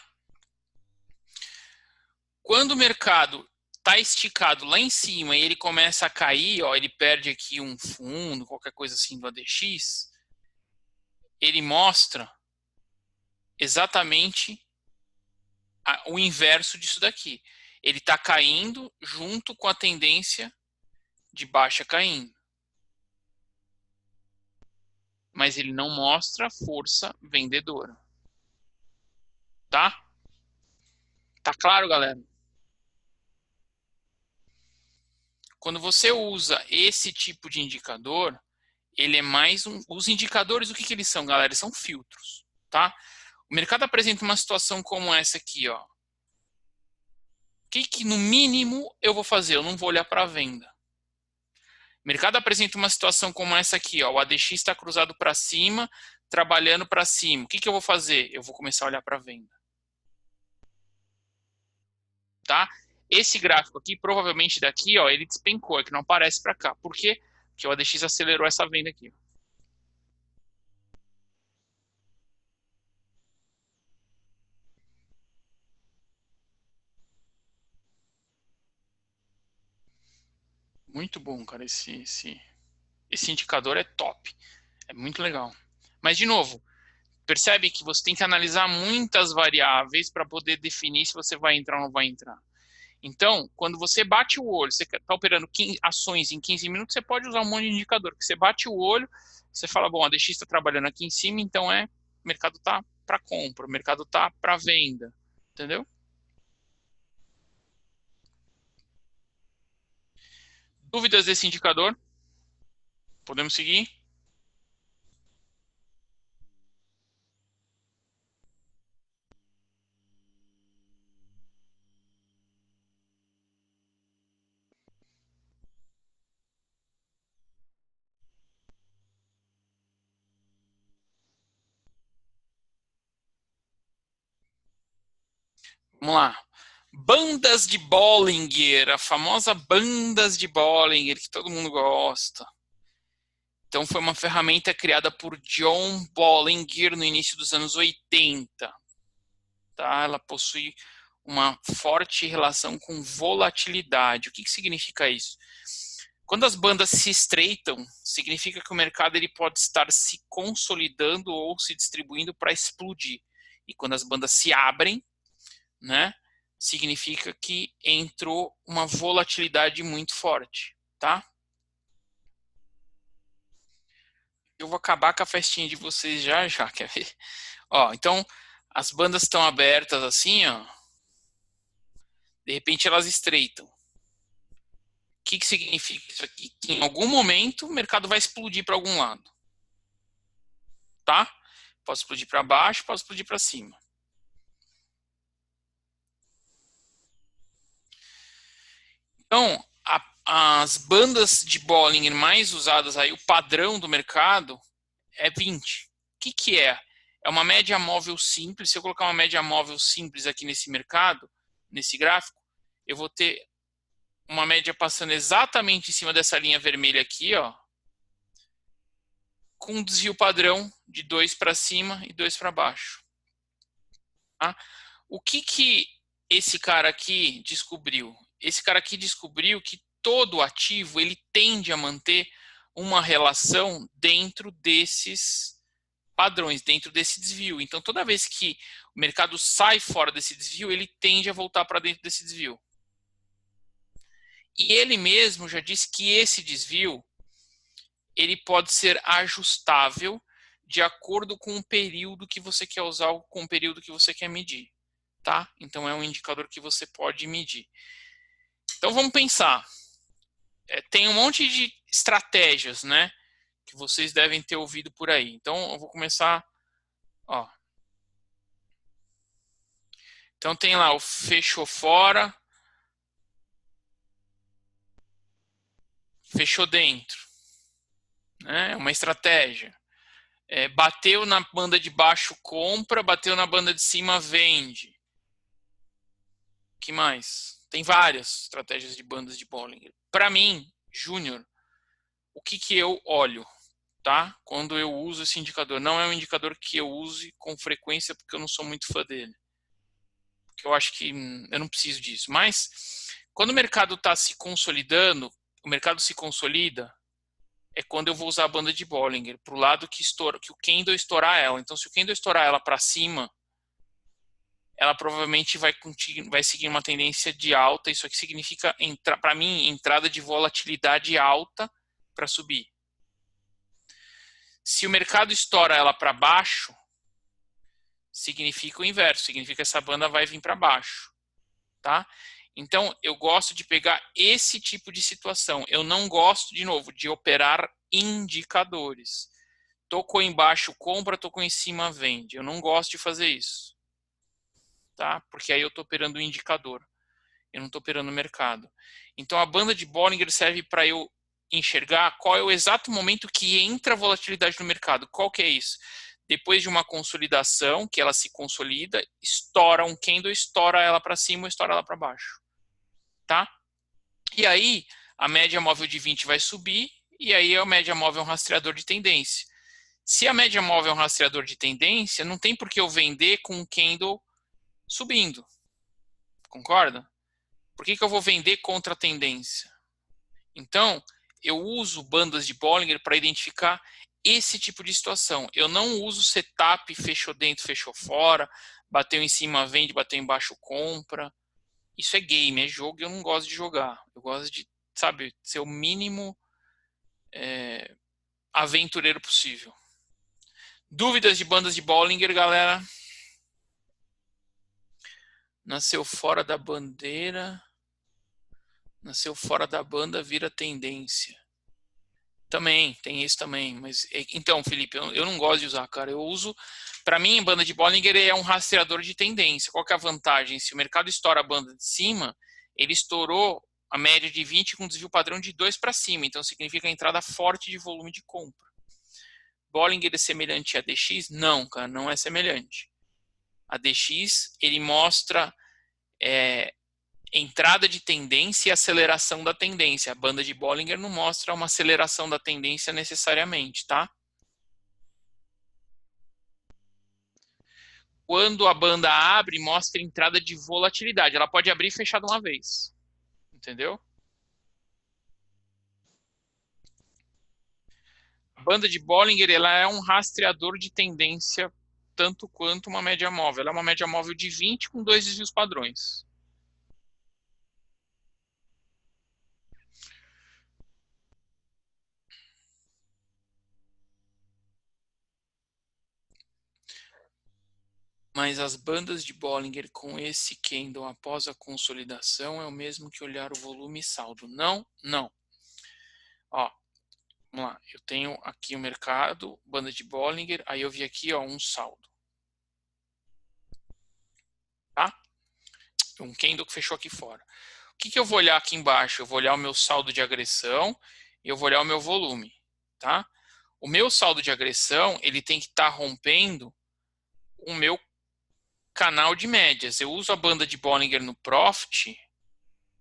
Quando o mercado tá esticado lá em cima e ele começa a cair, ó, ele perde aqui um fundo, qualquer coisa assim do ADX, ele mostra exatamente o inverso disso daqui. Ele está caindo junto com a tendência de baixa caindo. Mas ele não mostra força vendedora. Tá? Tá claro, galera? Quando você usa esse tipo de indicador, ele é mais um... Os indicadores, o que eles são, galera? Eles são filtros, tá? O mercado apresenta uma situação como essa aqui, ó. O que no mínimo eu vou fazer? Eu não vou olhar para a venda. O mercado apresenta uma situação como essa aqui, ó. O ADX está cruzado para cima, trabalhando para cima. O que eu vou fazer? Eu vou começar a olhar para a venda. Tá? Esse gráfico aqui, provavelmente daqui, ó, ele despencou, é que não aparece para cá. Por quê? Porque o ADX acelerou essa venda aqui. Muito bom, cara, esse indicador é top. É muito legal. Mas, de novo, percebe que você tem que analisar muitas variáveis para poder definir se você vai entrar ou não vai entrar. Então, quando você bate o olho, você está operando ações em 15 minutos, você pode usar um monte de indicador. Que você bate o olho, você fala, bom, a DX está trabalhando aqui em cima, então o mercado está para compra, o mercado está para venda. Entendeu? Dúvidas desse indicador? Podemos seguir? Vamos lá. Bandas de Bollinger, a famosa bandas de Bollinger que todo mundo gosta. Então foi uma ferramenta criada por John Bollinger no início dos anos 80. Tá? Ela possui uma forte relação com volatilidade. O que significa isso? Quando as bandas se estreitam, significa que o mercado ele pode estar se consolidando ou se distribuindo para explodir. E quando as bandas se abrem, né, significa que entrou uma volatilidade muito forte, tá? Eu vou acabar com a festinha de vocês já, quer ver? Ó, então, as bandas estão abertas assim, ó. De repente elas estreitam. O que significa isso aqui? Que em algum momento o mercado vai explodir para algum lado, tá? Pode explodir para baixo, pode explodir para cima. Então, as bandas de Bollinger mais usadas aí, o padrão do mercado é 20. O que é? É uma média móvel simples. Se eu colocar uma média móvel simples aqui nesse mercado, nesse gráfico, eu vou ter uma média passando exatamente em cima dessa linha vermelha aqui, ó, com um desvio padrão de 2 para cima e 2 para baixo. Tá? O que esse cara aqui descobriu? Esse cara aqui descobriu que todo ativo ele tende a manter uma relação dentro desses padrões, dentro desse desvio. Então, toda vez que o mercado sai fora desse desvio, ele tende a voltar para dentro desse desvio. E ele mesmo já disse que esse desvio ele pode ser ajustável de acordo com o período que você quer usar ou com o período que você quer medir, tá? Então é um indicador que você pode medir. Então vamos pensar. Tem um monte de estratégias, né? Que vocês devem ter ouvido por aí. Então eu vou começar, ó. Então tem lá o fechou fora, fechou dentro, né? É uma estratégia. Bateu na banda de baixo, compra, bateu na banda de cima, vende. O que mais? Tem várias estratégias de bandas de Bollinger. Para mim, Júnior, o que eu olho, tá? Quando eu uso esse indicador, não é um indicador que eu use com frequência porque eu não sou muito fã dele. Porque eu acho que eu não preciso disso. Mas quando o mercado está se consolidando, o mercado se consolida, é quando eu vou usar a banda de Bollinger para o lado que o candle estourar ela. Então, se o candle estourar ela para cima, ela provavelmente vai seguir uma tendência de alta. Isso aqui significa, para mim, entrada de volatilidade alta para subir. Se o mercado estoura ela para baixo, significa o inverso, significa que essa banda vai vir para baixo, tá? Então, eu gosto de pegar esse tipo de situação. Eu não gosto, de novo, de operar indicadores. Tocou embaixo, compra, tocou em cima, vende. Eu não gosto de fazer isso, tá? Porque aí eu estou operando o indicador. Eu não estou operando o mercado. Então, a banda de Bollinger serve para eu enxergar qual é o exato momento que entra a volatilidade no mercado. Qual que é isso? Depois de uma consolidação, que ela se consolida, estoura um candle, estoura ela para cima ou estoura ela para baixo. Tá? E aí, a média móvel de 20 vai subir, e aí a média móvel é um rastreador de tendência. Se a média móvel é um rastreador de tendência, não tem por que eu vender com um candle subindo. Concorda? Por que eu vou vender contra a tendência? Então, eu uso bandas de Bollinger para identificar esse tipo de situação. Eu não uso setup, fechou dentro, fechou fora, bateu em cima, vende, bateu embaixo, compra. Isso é game, é jogo e eu não gosto de jogar. Eu gosto de, sabe, ser o mínimo aventureiro possível. Dúvidas de bandas de Bollinger, galera? Nasceu fora da bandeira. Nasceu fora da banda, vira tendência. Também, tem isso também. Mas então, Felipe, eu não gosto de usar, cara. Eu uso. Para mim, a banda de Bollinger é um rastreador de tendência. Qual que é a vantagem? Se o mercado estoura a banda de cima, ele estourou a média de 20 com desvio padrão de 2 para cima. Então, significa a entrada forte de volume de compra. Bollinger é semelhante a DX? Não, cara, não é semelhante. A DX, ele mostra entrada de tendência e aceleração da tendência. A banda de Bollinger não mostra uma aceleração da tendência necessariamente, tá? Quando a banda abre, mostra entrada de volatilidade. Ela pode abrir e fechar de uma vez. Entendeu? A banda de Bollinger, ela é um rastreador de tendência tanto quanto uma média móvel. Ela é uma média móvel de 20 com 2 desvios padrões. Mas as bandas de Bollinger com esse candle após a consolidação é o mesmo que olhar o volume e saldo. Não, não. Ó, vamos lá. Eu tenho aqui o mercado, banda de Bollinger, aí eu vi aqui, ó, um saldo. Tá? Um candle que fechou aqui fora. O que eu vou olhar aqui embaixo? Eu vou olhar o meu saldo de agressão e eu vou olhar o meu volume, tá? O meu saldo de agressão, ele tem que estar rompendo o meu canal de médias. Eu uso a banda de Bollinger no Profit,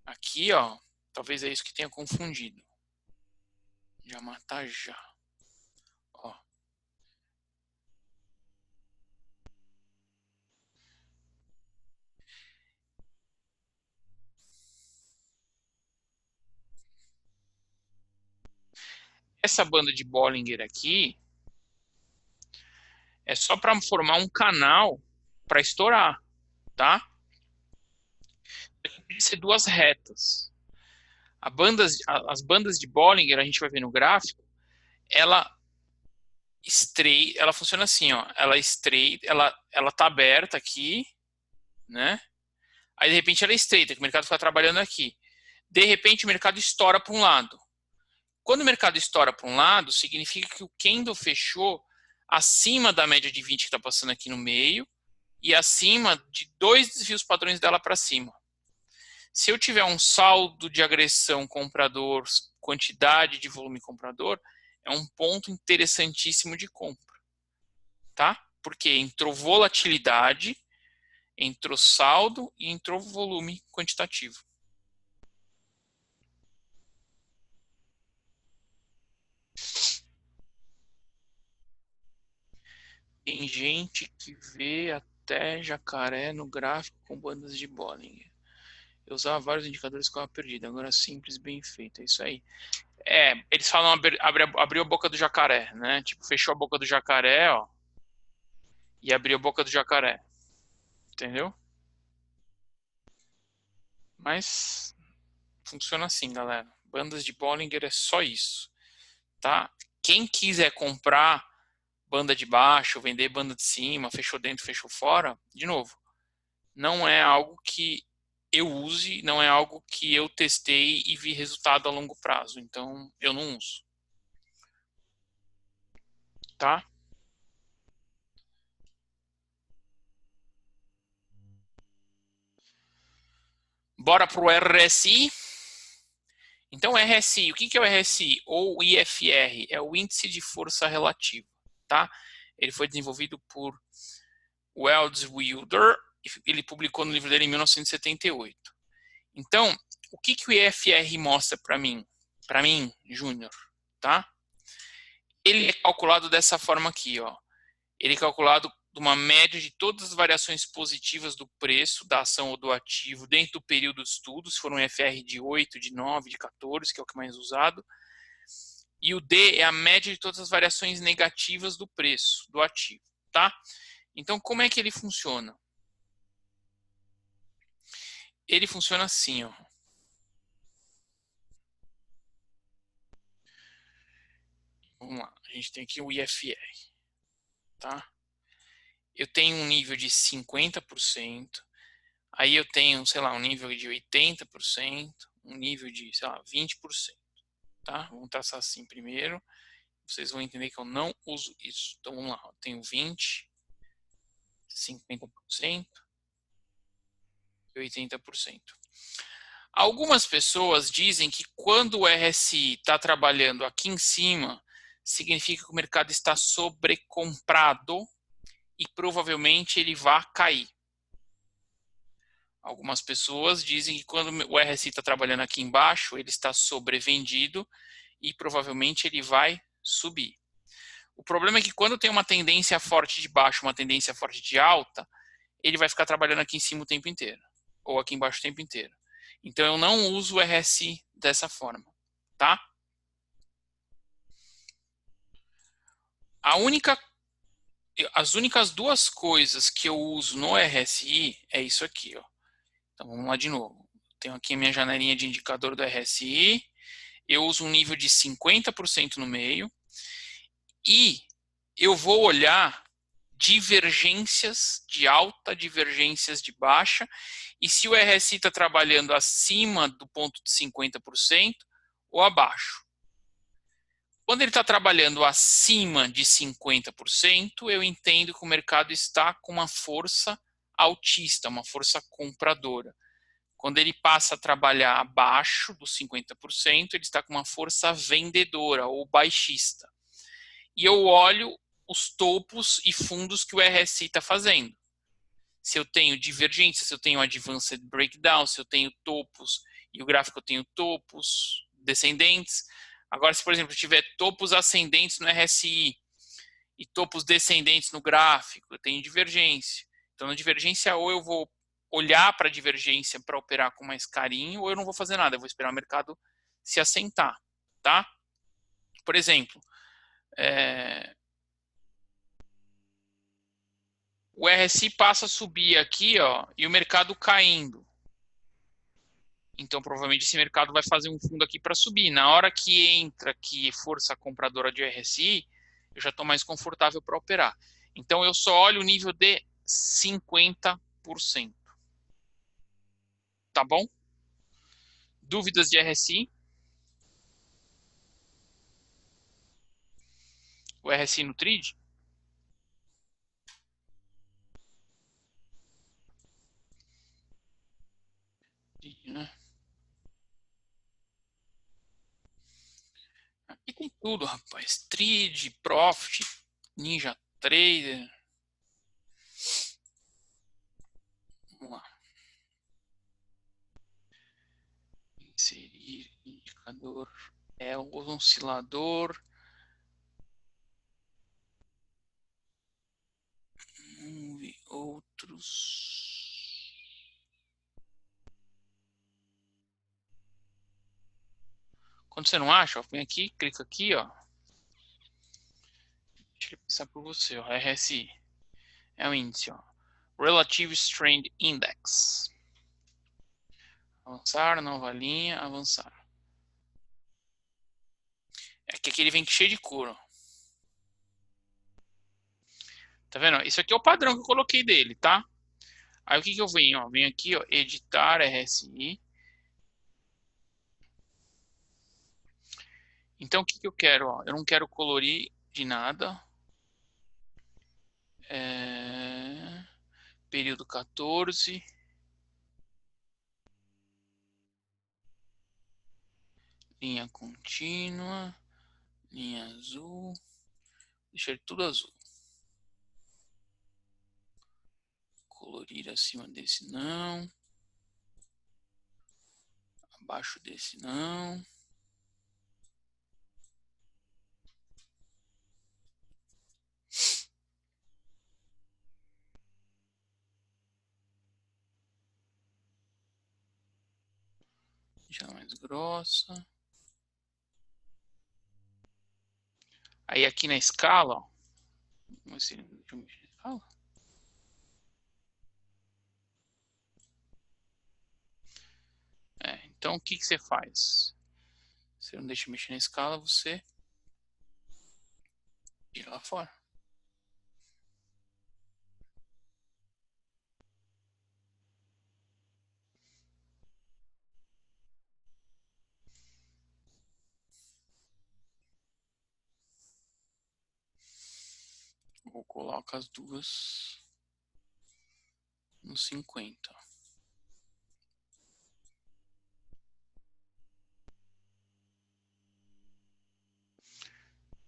aqui, ó, talvez é isso que tenha confundido. Já matar já. Ó. Essa banda de Bollinger aqui é só para formar um canal para estourar, tá? Tem que ser duas retas. As bandas de Bollinger, a gente vai ver no gráfico, ela ela funciona assim, ó, ela tá aberta aqui, né? Aí de repente ela é estreita, que o mercado fica trabalhando aqui. De repente o mercado estoura para um lado. Quando o mercado estoura para um lado, significa que o candle fechou acima da média de 20 que está passando aqui no meio e acima de dois desvios padrões dela para cima. Se eu tiver um saldo de agressão comprador, quantidade de volume comprador, é um ponto interessantíssimo de compra, tá? Porque entrou volatilidade, entrou saldo e entrou volume quantitativo. Tem gente que vê até jacaré no gráfico com bandas de Bollinger. Eu usava vários indicadores que ficava perdido. Agora simples, bem feito. É isso aí. Eles falam abriu a boca do jacaré, né? Tipo, fechou a boca do jacaré, ó. E abriu a boca do jacaré. Entendeu? Mas funciona assim, galera. Bandas de Bollinger é só isso, tá? Quem quiser comprar banda de baixo, vender banda de cima, fechou dentro, fechou fora, de novo, não é algo que eu use, não é algo que eu testei e vi resultado a longo prazo. Então, eu não uso, tá? Bora pro RSI. Então, RSI, o que é o RSI? Ou IFR, é o Índice de Força Relativa, tá? Ele foi desenvolvido por Wells Wilder, ele publicou no livro dele em 1978. Então, o que o IFR mostra para mim? Para mim, Júnior, tá? Ele é calculado dessa forma aqui, ó. Ele é calculado de uma média de todas as variações positivas do preço da ação ou do ativo dentro do período de estudo, se for um FR de 8, de 9, de 14, que é o que é mais usado. E o D é a média de todas as variações negativas do preço do ativo, tá? Então, como é que ele funciona? Ele funciona assim, ó. Vamos lá, a gente tem aqui o IFR, tá? Eu tenho um nível de 50%, aí eu tenho, sei lá, um nível de 80%, um nível de, sei lá, 20%, tá? Vamos traçar assim primeiro, vocês vão entender que eu não uso isso. Então vamos lá, eu tenho 20, 50% e 80%. Algumas pessoas dizem que quando o RSI está trabalhando aqui em cima, significa que o mercado está sobrecomprado e provavelmente ele vai cair. Algumas pessoas dizem que quando o RSI está trabalhando aqui embaixo, ele está sobrevendido e provavelmente ele vai subir. O problema é que quando tem uma tendência forte de baixo, uma tendência forte de alta, ele vai ficar trabalhando aqui em cima o tempo inteiro, ou aqui embaixo o tempo inteiro. Então eu não uso o RSI dessa forma, tá? As únicas duas coisas que eu uso no RSI é isso aqui, ó. Então vamos lá de novo. Tenho aqui a minha janelinha de indicador do RSI. Eu uso um nível de 50% no meio. E eu vou olhar divergências de alta, divergências de baixa. E se o RSI está trabalhando acima do ponto de 50% ou abaixo. Quando ele está trabalhando acima de 50%, eu entendo que o mercado está com uma força altista, uma força compradora. Quando ele passa a trabalhar abaixo dos 50%, ele está com uma força vendedora ou baixista. E eu olho os topos e fundos que o RSI está fazendo. Se eu tenho divergência, se eu tenho advanced breakdown, se eu tenho topos e o gráfico eu tenho topos descendentes. Agora, se por exemplo eu tiver topos ascendentes no RSI e topos descendentes no gráfico, eu tenho divergência. Então, na divergência, ou eu vou olhar para a divergência para operar com mais carinho, ou eu não vou fazer nada, eu vou esperar o mercado se assentar, tá? Por exemplo, o RSI passa a subir aqui, ó, e o mercado caindo. Então, provavelmente, esse mercado vai fazer um fundo aqui para subir. Na hora que entra aqui força compradora de RSI, eu já estou mais confortável para operar. Então, eu só olho o nível de 50%. Tá bom? Dúvidas de RSI? O RSI no trade? Né? Aqui tem tudo, rapaz. Trade, Profit, Ninja Trader. Vamos lá. Inserir indicador. É o oscilador. Vamos ver outros. Quando você não acha, ó, vem aqui, clica aqui, ó. Deixa eu pensar por você, ó. RSI. É o índice, ó. Relative Strength Index. Avançar, nova linha, avançar. É que aqui ele vem cheio de cor, ó. Tá vendo? Isso aqui é o padrão que eu coloquei dele, tá? Aí o que eu venho, ó? Venho aqui, ó, editar RSI. Então o que eu quero, ó? Eu não quero colorir de nada. Período 14. Linha contínua. Linha azul. Deixa ele tudo azul. Colorir acima desse não. Abaixo desse não. Já mais grossa. Aí aqui na escala, ó. Vamos ver se deixa eu mexer na escala. Então o que você faz? Você não deixa eu mexer na escala, você tira lá fora. Vou colocar as duas no 50.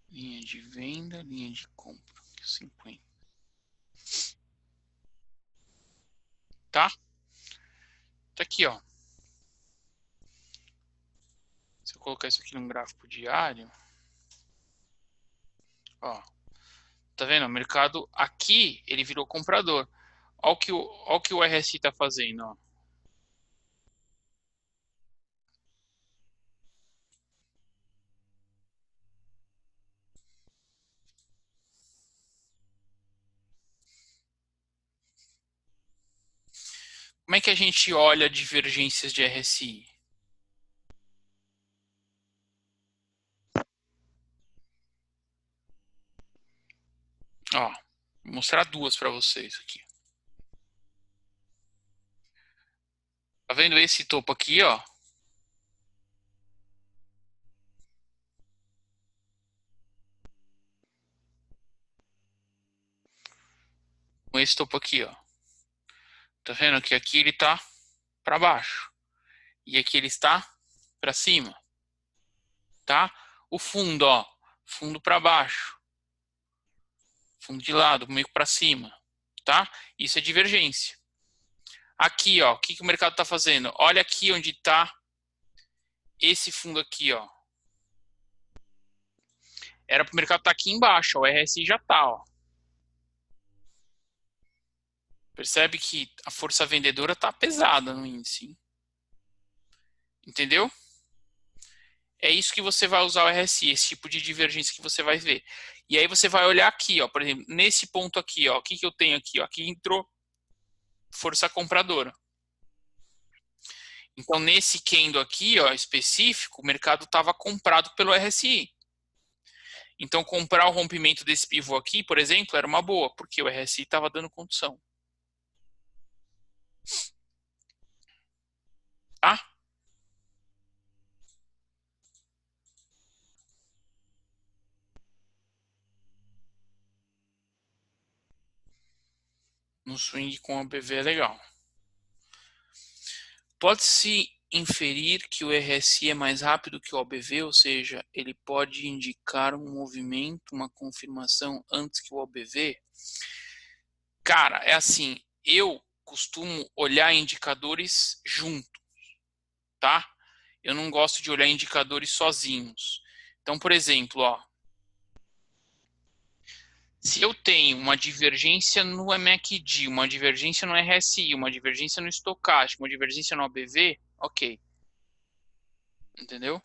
Linha de venda, linha de compra. 50. Tá? Tá aqui, ó. Se eu colocar isso aqui num gráfico diário, ó. Tá vendo? O mercado aqui, ele virou comprador. Olha o que o RSI tá fazendo, ó. Como é que a gente olha divergências de RSI? Ó, vou mostrar duas para vocês aqui. Tá vendo esse topo aqui, ó? Com esse topo aqui, ó. Tá vendo que aqui ele tá para baixo e aqui ele está para cima, tá? O fundo, ó, fundo para baixo, fundo de lado, meio para cima, tá? Isso é divergência. Aqui, ó, o que o mercado tá fazendo? Olha aqui onde tá esse fundo aqui, ó. Era pro mercado estar aqui embaixo, ó, o RSI já tá, ó. Percebe que a força vendedora tá pesada no índice, hein? Entendeu? É isso que você vai usar o RSI, esse tipo de divergência que você vai ver. E aí você vai olhar aqui, ó, por exemplo, nesse ponto aqui, ó, o que eu tenho aqui, ó, aqui entrou força compradora. Então, nesse candle aqui, ó, específico, o mercado estava comprado pelo RSI. Então, comprar o rompimento desse pivô aqui, por exemplo, era uma boa, porque o RSI estava dando condição. Tá? No swing com a BV é legal. Pode-se inferir que o RSI é mais rápido que o OBV, ou seja, ele pode indicar um movimento, uma confirmação antes que o OBV? Cara, é assim, eu costumo olhar indicadores juntos, tá? Eu não gosto de olhar indicadores sozinhos. Então, por exemplo, ó, se eu tenho uma divergência no MACD, uma divergência no RSI, uma divergência no estocástico, uma divergência no OBV, ok. Entendeu?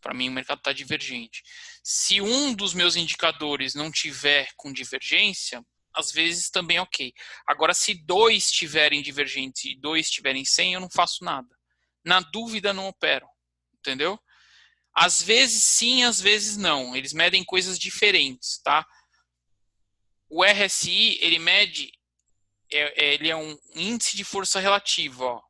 Para mim o mercado está divergente. Se um dos meus indicadores não tiver com divergência, às vezes também ok. Agora, se dois tiverem divergentes e dois tiverem sem, eu não faço nada. Na dúvida, não opero. Entendeu? Às vezes sim, às vezes não. Eles medem coisas diferentes, tá? O RSI, ele mede, ele é um índice de força relativa, ó.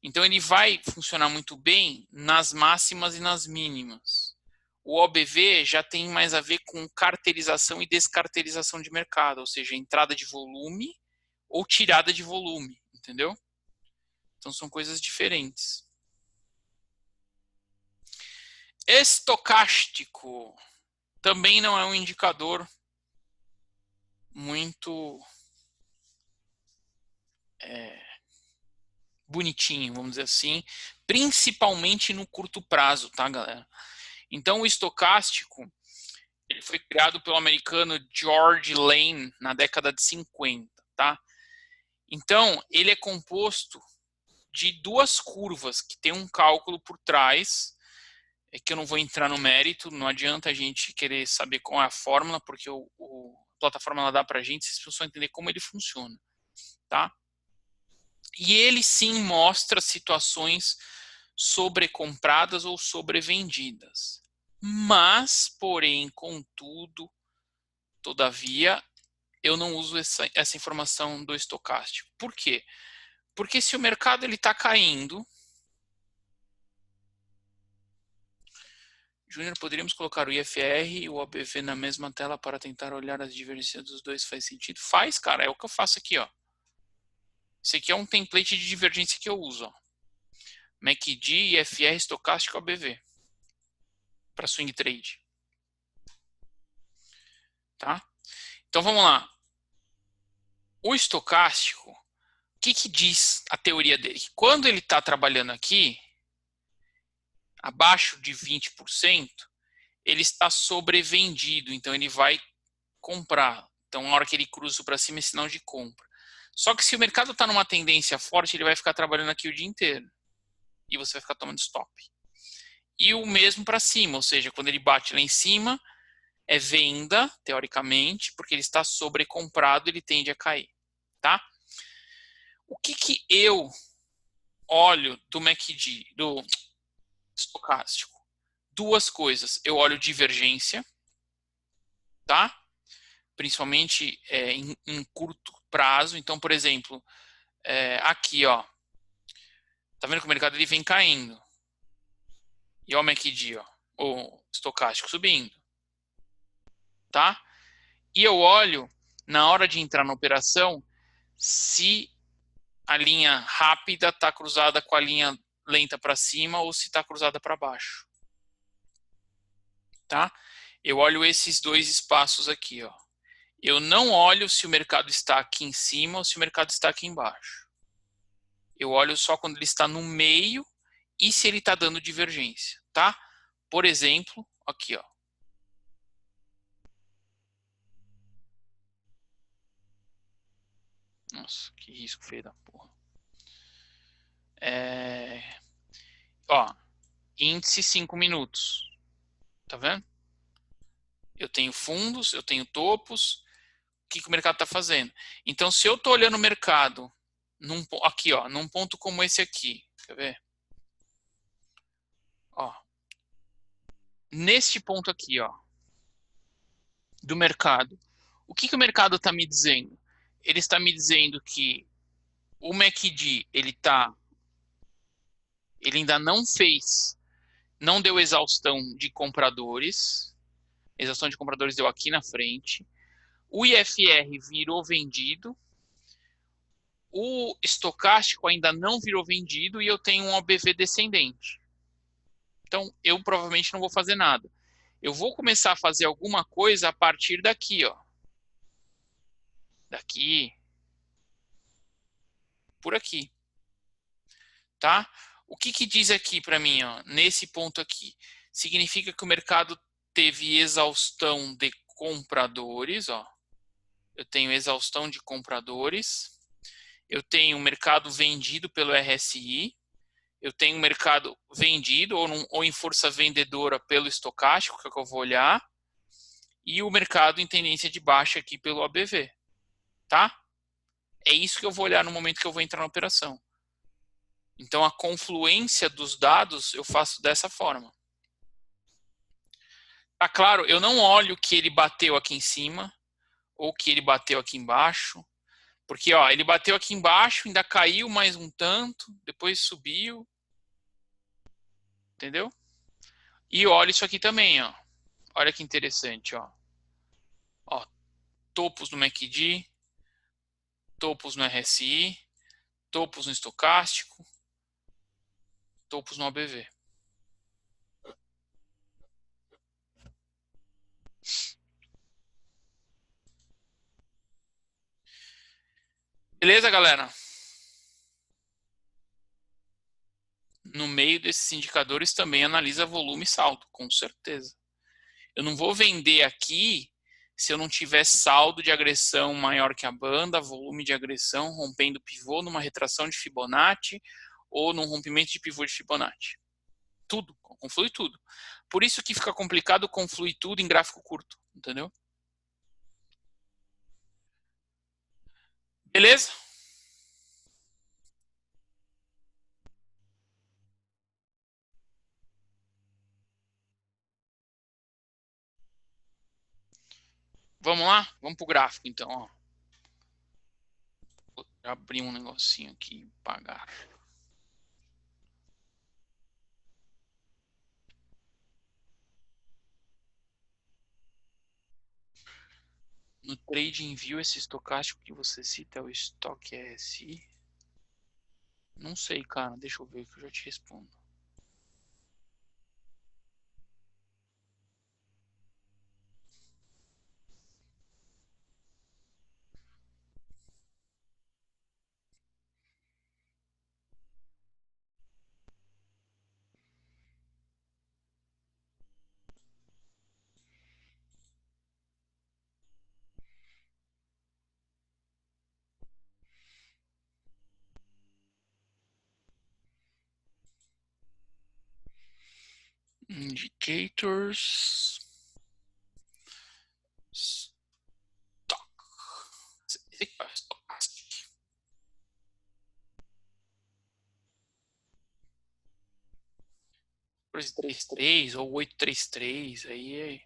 Então ele vai funcionar muito bem nas máximas e nas mínimas. O OBV já tem mais a ver com carteirização e descarteirização de mercado, ou seja, entrada de volume ou tirada de volume, entendeu? Então são coisas diferentes. Estocástico também não é um indicador muito bonitinho, vamos dizer assim, principalmente no curto prazo, tá, galera? Então o estocástico, ele foi criado pelo americano George Lane na década de 50, tá? Então, ele é composto de duas curvas que tem um cálculo por trás, que eu não vou entrar no mérito, não adianta a gente querer saber qual é a fórmula, porque a plataforma ela dá pra gente, vocês precisam entender como ele funciona, tá? E ele sim mostra situações sobrecompradas ou sobrevendidas. Mas, porém, contudo, todavia, eu não uso essa informação do estocástico. Por quê? Porque se o mercado está caindo, Júnior, poderíamos colocar o IFR e o OBV na mesma tela para tentar olhar as divergências dos dois? Faz sentido? Faz, cara. É o que eu faço aqui, ó. Esse aqui é um template de divergência que eu uso, ó. MACD, IFR, estocástico, OBV. Para swing trade. Tá? Então vamos lá. O estocástico, o que diz a teoria dele? Quando ele está trabalhando aqui, abaixo de 20%, ele está sobrevendido, então ele vai comprar. Então, na hora que ele cruza para cima, é sinal de compra. Só que se o mercado está numa tendência forte, ele vai ficar trabalhando aqui o dia inteiro. E você vai ficar tomando stop. E o mesmo para cima, ou seja, quando ele bate lá em cima, é venda, teoricamente, porque ele está sobrecomprado, ele tende a cair. Tá? O que eu olho do MACD, do estocástico? Duas coisas. Eu olho divergência, tá? Principalmente em curto prazo. Então, por exemplo, aqui, ó, tá vendo que o mercado ele vem caindo. E ó o MACD, ó, o estocástico subindo, tá? E eu olho na hora de entrar na operação se a linha rápida está cruzada com a linha lenta para cima ou se está cruzada para baixo, tá? Eu olho esses dois espaços aqui, ó. Eu não olho se o mercado está aqui em cima ou se o mercado está aqui embaixo. Eu olho só quando ele está no meio e se ele está dando divergência, tá? Por exemplo, aqui, ó. Nossa, que risco feio da porra. Ó, índice 5 minutos. Tá vendo? Eu tenho fundos, eu tenho topos. O que o mercado está fazendo? Então, se eu estou olhando o mercado aqui, ó, num ponto como esse aqui, Quer ver? Ó, neste ponto aqui, ó, do mercado. O que que o mercado está me dizendo? Ele está me dizendo que o MACD, ele ainda não fez, não deu exaustão de compradores. Exaustão de compradores deu aqui na frente. O IFR virou vendido. O estocástico ainda não virou vendido e eu tenho um OBV descendente. Então, eu provavelmente não vou fazer nada. Eu vou começar a fazer alguma coisa a partir daqui, ó. Daqui, por aqui, tá? O que que diz aqui para mim, ó, nesse ponto aqui? Significa que o mercado teve exaustão de compradores, ó. Eu tenho exaustão de compradores. Eu tenho o mercado vendido pelo RSI. Eu tenho o mercado vendido ou em força vendedora pelo estocástico, que é o que eu vou olhar. E o mercado em tendência de baixa aqui pelo ABV, tá? É isso que eu vou olhar no momento que eu vou entrar na operação. Então, a confluência dos dados eu faço dessa forma. Tá claro? Eu não olho que ele bateu aqui em cima ou que ele bateu aqui embaixo. Porque, ó, ele bateu aqui embaixo, ainda caiu mais um tanto, depois subiu. Entendeu? E olha isso aqui também, ó. Olha que interessante, ó. Ó, topos no MACD, topos no RSI, topos no estocástico, topos no ABV. Beleza, galera? No meio desses indicadores também analisa volume e saldo, com certeza. Eu não vou vender aqui se eu não tiver saldo de agressão maior que a banda, volume de agressão, rompendo pivô numa retração de Fibonacci ou num rompimento de pivô de Fibonacci. Tudo, conflui tudo. Por isso que fica complicado confluir tudo em gráfico curto, entendeu? Beleza? Vamos lá? Vamos pro gráfico então, ó. Vou abrir um negocinho aqui, pagar. No trade envio, esse estocástico que você cita é o estoque RSI? Não sei, cara. Deixa eu ver que eu já te respondo. Indicators. Stock. Stochastic. 233 ou 833, aí é.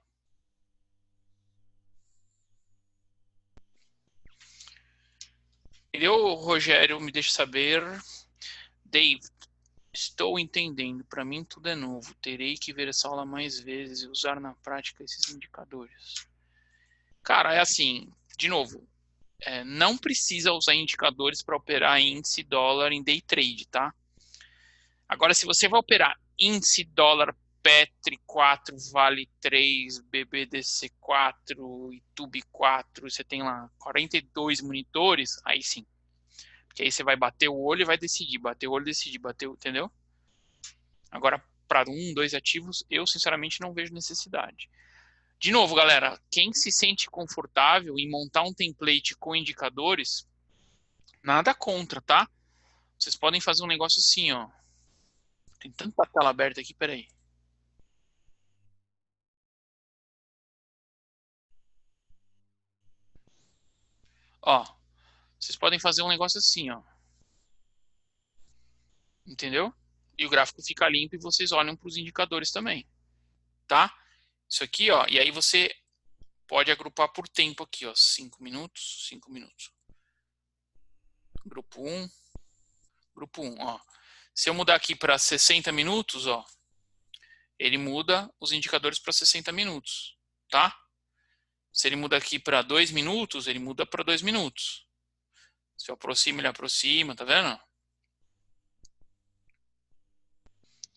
Entendeu, Rogério? Me deixa saber. Dave, estou entendendo. Para mim tudo é novo. Terei que ver essa aula mais vezes e usar na prática esses indicadores. Cara, é assim, de novo, não precisa usar indicadores para operar índice dólar em day trade, tá? Agora, se você vai operar índice dólar Petri 4, Vale 3, BBDC 4 e Tube 4, você tem lá 42 monitores, aí sim. Porque aí você vai bater o olho e vai decidir, bater o olho e decidir, bater, entendeu? Agora, para um, dois ativos, eu sinceramente não vejo necessidade. De novo, galera, quem se sente confortável em montar um template com indicadores, nada contra, tá? Vocês podem fazer um negócio assim, ó. Tem tanta tela aberta aqui, peraí. Ó, vocês podem fazer um negócio assim, ó. Entendeu? E o gráfico fica limpo e vocês olham para os indicadores também, tá? Isso aqui, ó, e aí você pode agrupar por tempo aqui, ó, 5 minutos, 5 minutos. Grupo 1, grupo 1, ó. Se eu mudar aqui para 60 minutos, ó, ele muda os indicadores para 60 minutos, tá? Se ele muda aqui para 2 minutos, ele muda para 2 minutos. Se eu aproximo, ele aproxima, tá vendo?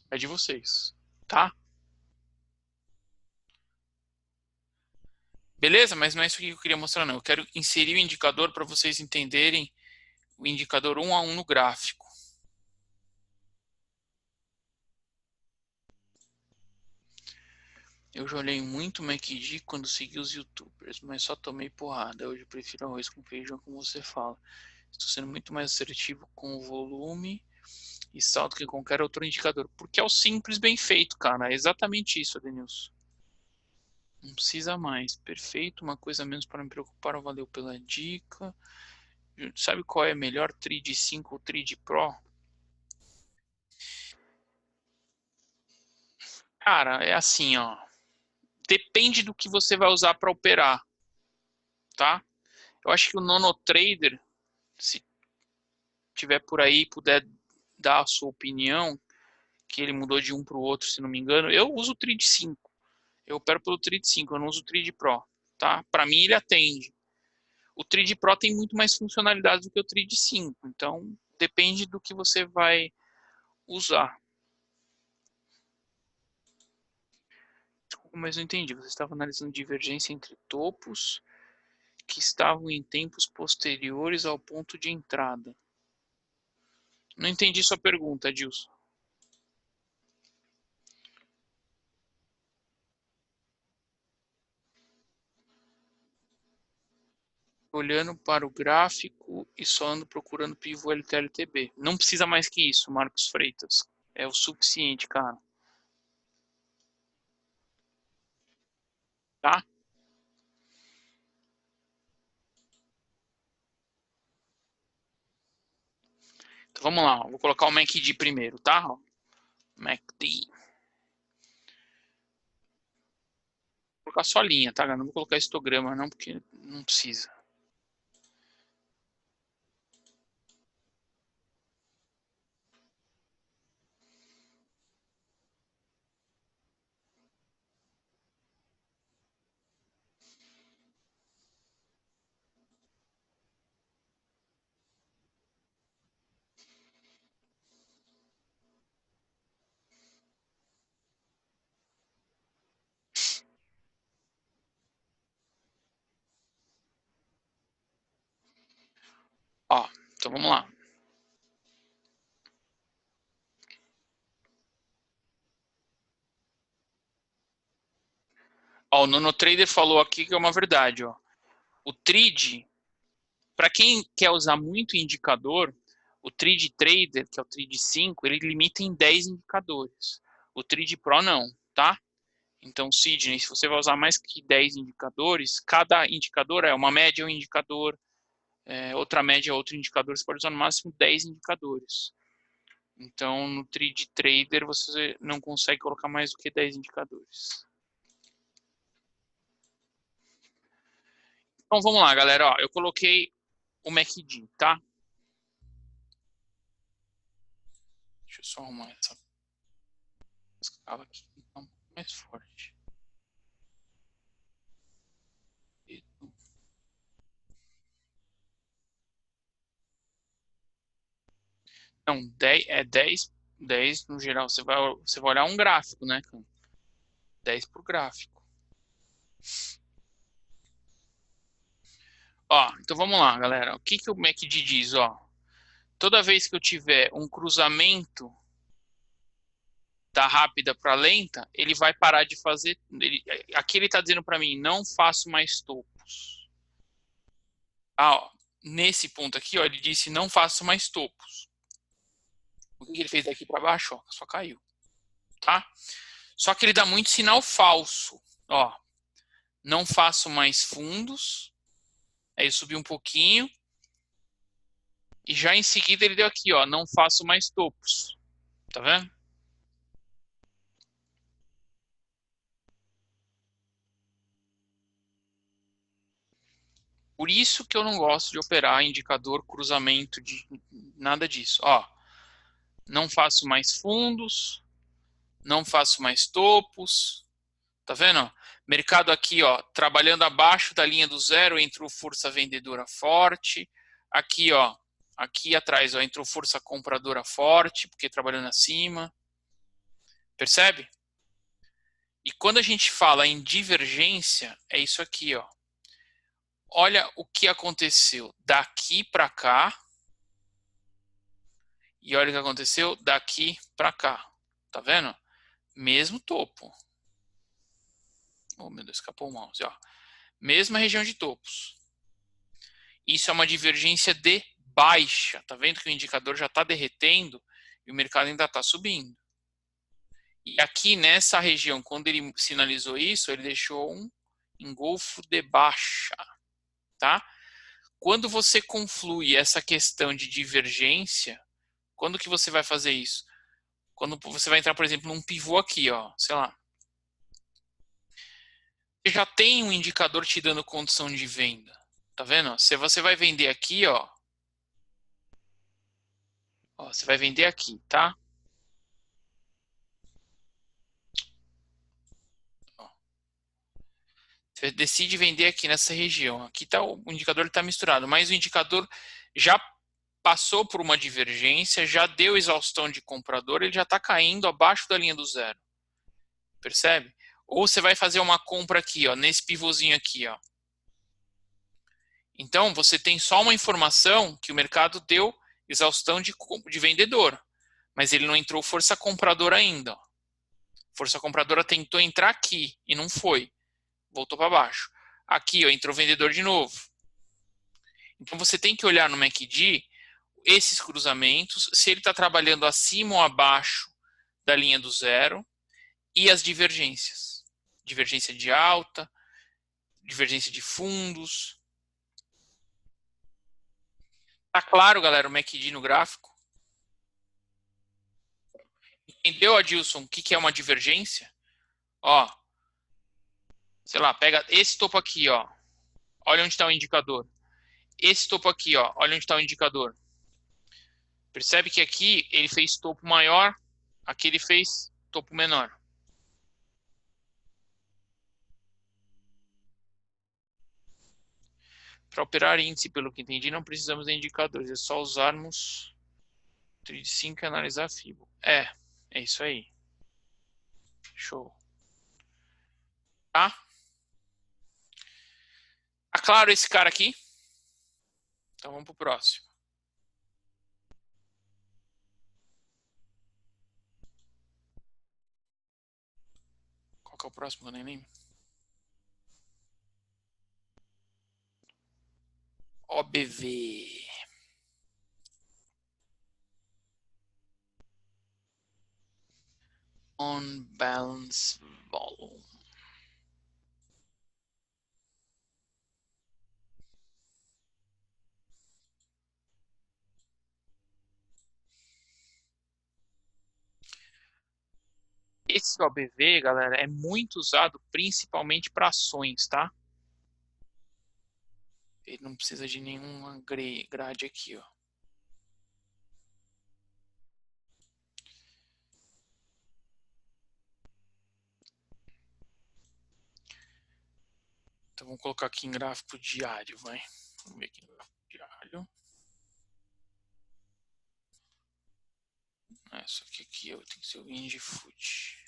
É de vocês, tá? Beleza? Mas não é isso que eu queria mostrar, não. Eu quero inserir o indicador para vocês entenderem o indicador 1 a 1 no gráfico. Eu já olhei muito MacD quando segui os youtubers, mas só tomei porrada. Hoje eu prefiro arroz com feijão, como você fala. Estou sendo muito mais assertivo com o volume e saldo que com qualquer outro indicador. Porque é o simples bem feito, cara. É exatamente isso, Adenilson. Não precisa mais. Perfeito, uma coisa menos para me preocupar. Valeu pela dica. Sabe qual é melhor, Trid 5 ou Trid Pro? Cara, é assim, ó. Depende do que você vai usar para operar, tá? Eu acho que o NonoTrader, se tiver por aí, puder dar a sua opinião, que ele mudou de um para o outro, se não me engano, eu uso o Trid 5. Eu opero pelo Trid 5, eu não uso o Trid Pro, tá? Para mim ele atende. O Trid Pro tem muito mais funcionalidades do que o Trid 5, então depende do que você vai usar. Mas não entendi, você estava analisando divergência entre topos que estavam em tempos posteriores ao ponto de entrada. Não entendi sua pergunta, Dilson. Olhando para o gráfico e só ando procurando pivô LTLTB. Não precisa mais que isso, Marcos Freitas. É o suficiente, cara. Tá? Então vamos lá. Vou colocar o MACD primeiro, tá? MACD. Vou colocar só linha, tá? Não vou colocar histograma, não, porque não precisa. Ó, então vamos lá. Ó, o NonoTrader falou aqui que é uma verdade, ó. O TRID, para quem quer usar muito indicador, o Trid Trader, que é o Trid 5, ele limita em 10 indicadores. O Trid Pro não, tá? Então, Sidney, se você vai usar mais que 10 indicadores, cada indicador é uma média, um indicador, outra média, outro indicador, você pode usar no máximo 10 indicadores. Então, no Trid Trader, você não consegue colocar mais do que 10 indicadores. Então, vamos lá, galera. Ó, eu coloquei o MACD, tá? Deixa eu só arrumar essa escala aqui, um pouco mais forte. Não, 10 é 10 no geral. Você vai olhar um gráfico, né, cara? 10 por gráfico. Ó, então vamos lá, galera. O que que o MACD diz, ó? Toda vez que eu tiver um cruzamento da rápida para lenta, ele vai parar de fazer. Aqui ele está dizendo para mim, não faço mais topos. Ah, ó, nesse ponto aqui, ó, ele disse não faço mais topos. O que ele fez daqui para baixo? Ó, só caiu, tá? Só que ele dá muito sinal falso. Ó, não faço mais fundos. Aí eu subi um pouquinho. E já em seguida ele deu aqui, ó, não faço mais topos. Tá vendo? Por isso que eu não gosto de operar indicador, cruzamento, de nada disso. Ó, não faço mais fundos, não faço mais topos. Tá vendo? Mercado aqui, ó, trabalhando abaixo da linha do zero, entrou força vendedora forte. Aqui, ó, aqui atrás, ó, entrou força compradora forte, porque trabalhando acima. Percebe? E quando a gente fala em divergência, é isso aqui, ó. Olha o que aconteceu daqui para cá e olha o que aconteceu daqui para cá. Tá vendo? Mesmo topo. Oh, meu Deus, escapou o mouse, ó. Mesma região de topos. Isso é uma divergência de baixa. Tá vendo que o indicador já está derretendo e o mercado ainda está subindo. E aqui nessa região, quando ele sinalizou isso, ele deixou um engolfo de baixa, tá? Quando você conflui essa questão de divergência, quando que você vai fazer isso? Quando você vai entrar, por exemplo, num pivô aqui, ó, sei lá. Você já tem um indicador te dando condição de venda. Tá vendo? Se você vai vender aqui, ó, você vai vender aqui, tá? Ó, você decide vender aqui nessa região. Aqui tá o indicador está misturado, mas o indicador já passou por uma divergência, já deu exaustão de comprador, ele já está caindo abaixo da linha do zero. Percebe? Ou você vai fazer uma compra aqui, ó, nesse pivôzinho aqui, ó. Então, você tem só uma informação que o mercado deu exaustão de vendedor, mas ele não entrou força compradora ainda. Ó. Força compradora tentou entrar aqui e não foi. Voltou para baixo. Aqui, ó, entrou vendedor de novo. Então, você tem que olhar no MACD esses cruzamentos, se ele está trabalhando acima ou abaixo da linha do zero e as divergências. Divergência de alta, divergência de fundos. Tá claro, galera, o MACD no gráfico? Entendeu, Adilson, o que é uma divergência? Ó, sei lá, pega esse topo aqui, ó. Olha onde está o indicador. Esse topo aqui, ó. Olha onde está o indicador. Percebe que aqui ele fez topo maior, aqui ele fez topo menor. Para operar índice, pelo que entendi, não precisamos de indicadores, é só usarmos Trade 5 e analisar a FIBO. É isso aí. Show. Tá? Tá claro esse cara aqui? Então vamos pro próximo. Qual que é o próximo? Eu nem lembro. OBV. On balance volume. Esse OBV, galera, é muito usado principalmente para ações, tá? Ele não precisa de nenhuma grade aqui, ó. Então vamos colocar aqui em gráfico diário, vai. Vamos ver aqui no gráfico diário. Só que aqui tem que ser o Indfood.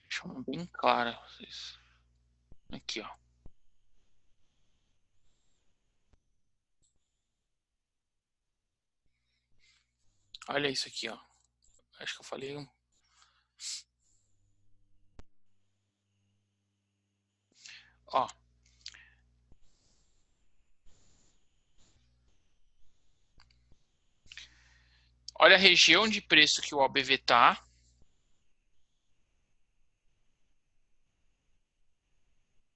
Deixa eu bem claro vocês. Aqui, ó. Olha isso aqui, ó. Acho que eu falei um. Ó. Olha a região de preço que o OBV tá.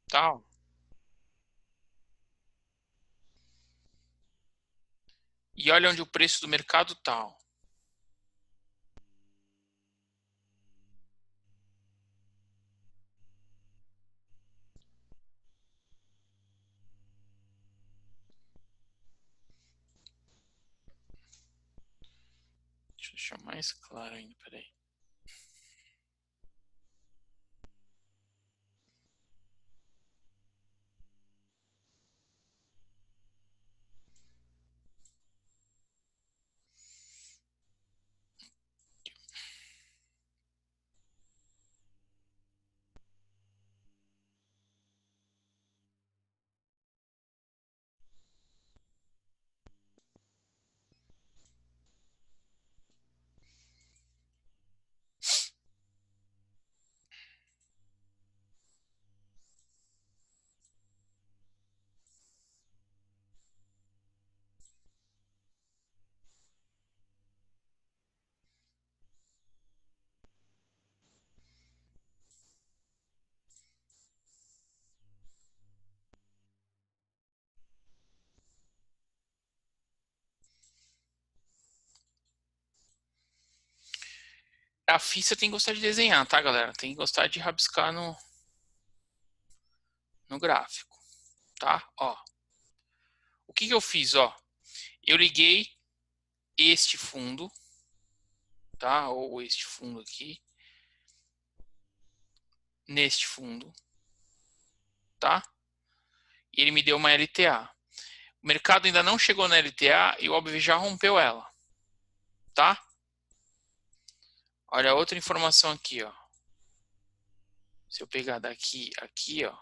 Tá? E olha onde o preço do mercado tá. Ó. Deixa eu deixar mais claro ainda, peraí. A FIA tem que gostar de desenhar, tá, galera? Tem que gostar de rabiscar no gráfico, tá? Ó. O que eu fiz, ó? Eu liguei este fundo, tá? Ou este fundo aqui, neste fundo, tá? E ele me deu uma LTA. O mercado ainda não chegou na LTA e o OBV já rompeu ela, tá? Olha outra informação aqui, ó. Se eu pegar daqui, aqui, ó.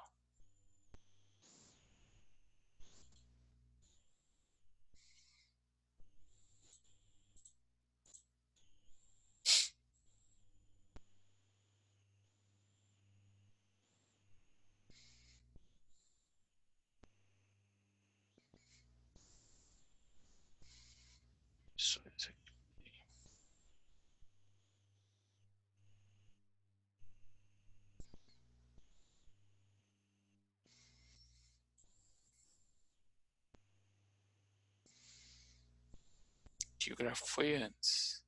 Isso aqui. Que o gráfico foi antes.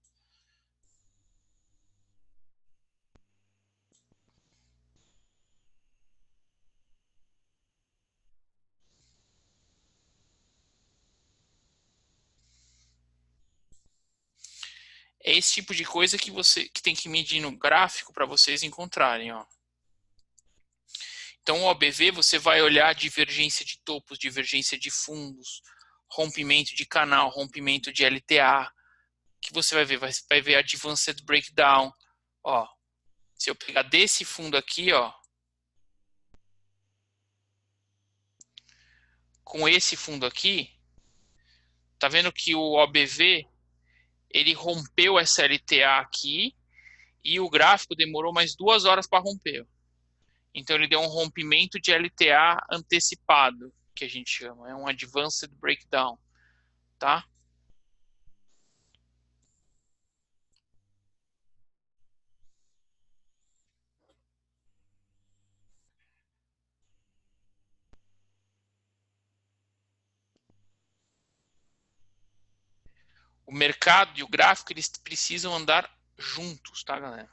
É esse tipo de coisa que você que tem que medir no gráfico para vocês encontrarem, ó. Então, o OBV, você vai olhar divergência de topos, divergência de fundos, rompimento de canal, rompimento de LTA, que você vai ver? Vai ver Advanced Breakdown. Ó, se eu pegar desse fundo aqui, ó, com esse fundo aqui, tá vendo que o OBV, ele rompeu essa LTA aqui e o gráfico demorou mais 2 horas para romper. Então, ele deu um rompimento de LTA antecipado, que a gente chama. É um Advanced Breakdown, tá? O mercado e o gráfico, eles precisam andar juntos, tá, galera?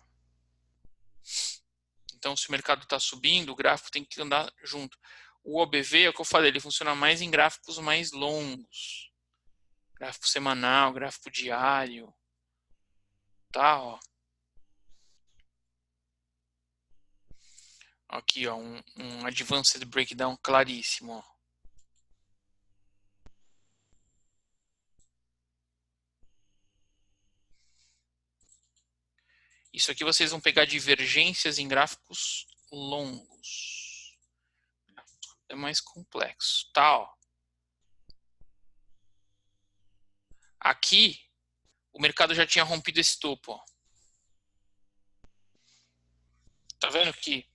Então, se o mercado está subindo, o gráfico tem que andar junto. O OBV, é o que eu falei, ele funciona mais em gráficos mais longos. Gráfico semanal, gráfico diário. Tá, ó. Aqui, ó, um Advanced Breakdown claríssimo, ó. Isso aqui vocês vão pegar divergências em gráficos longos. É mais complexo, tá, ó. Aqui, o mercado já tinha rompido esse topo, ó. Tá vendo que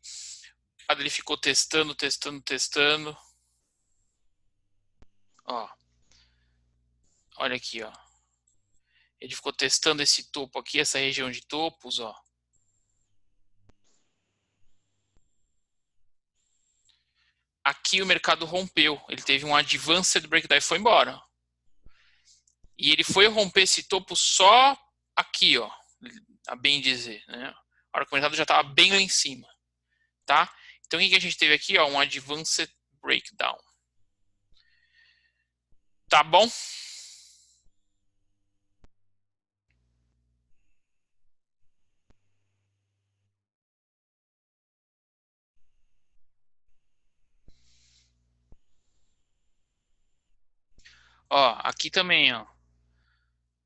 ele ficou testando, testando, testando. Ó, olha aqui, ó. Ele ficou testando esse topo aqui, essa região de topos, ó. Aqui o mercado rompeu. Ele teve um advanced breakdown e foi embora. E ele foi romper esse topo só aqui, ó. A bem dizer, né? A hora que o mercado já estava bem lá em cima, tá? Então o que a gente teve aqui, ó? Um advanced breakdown. Tá bom? Ó, aqui também, ó.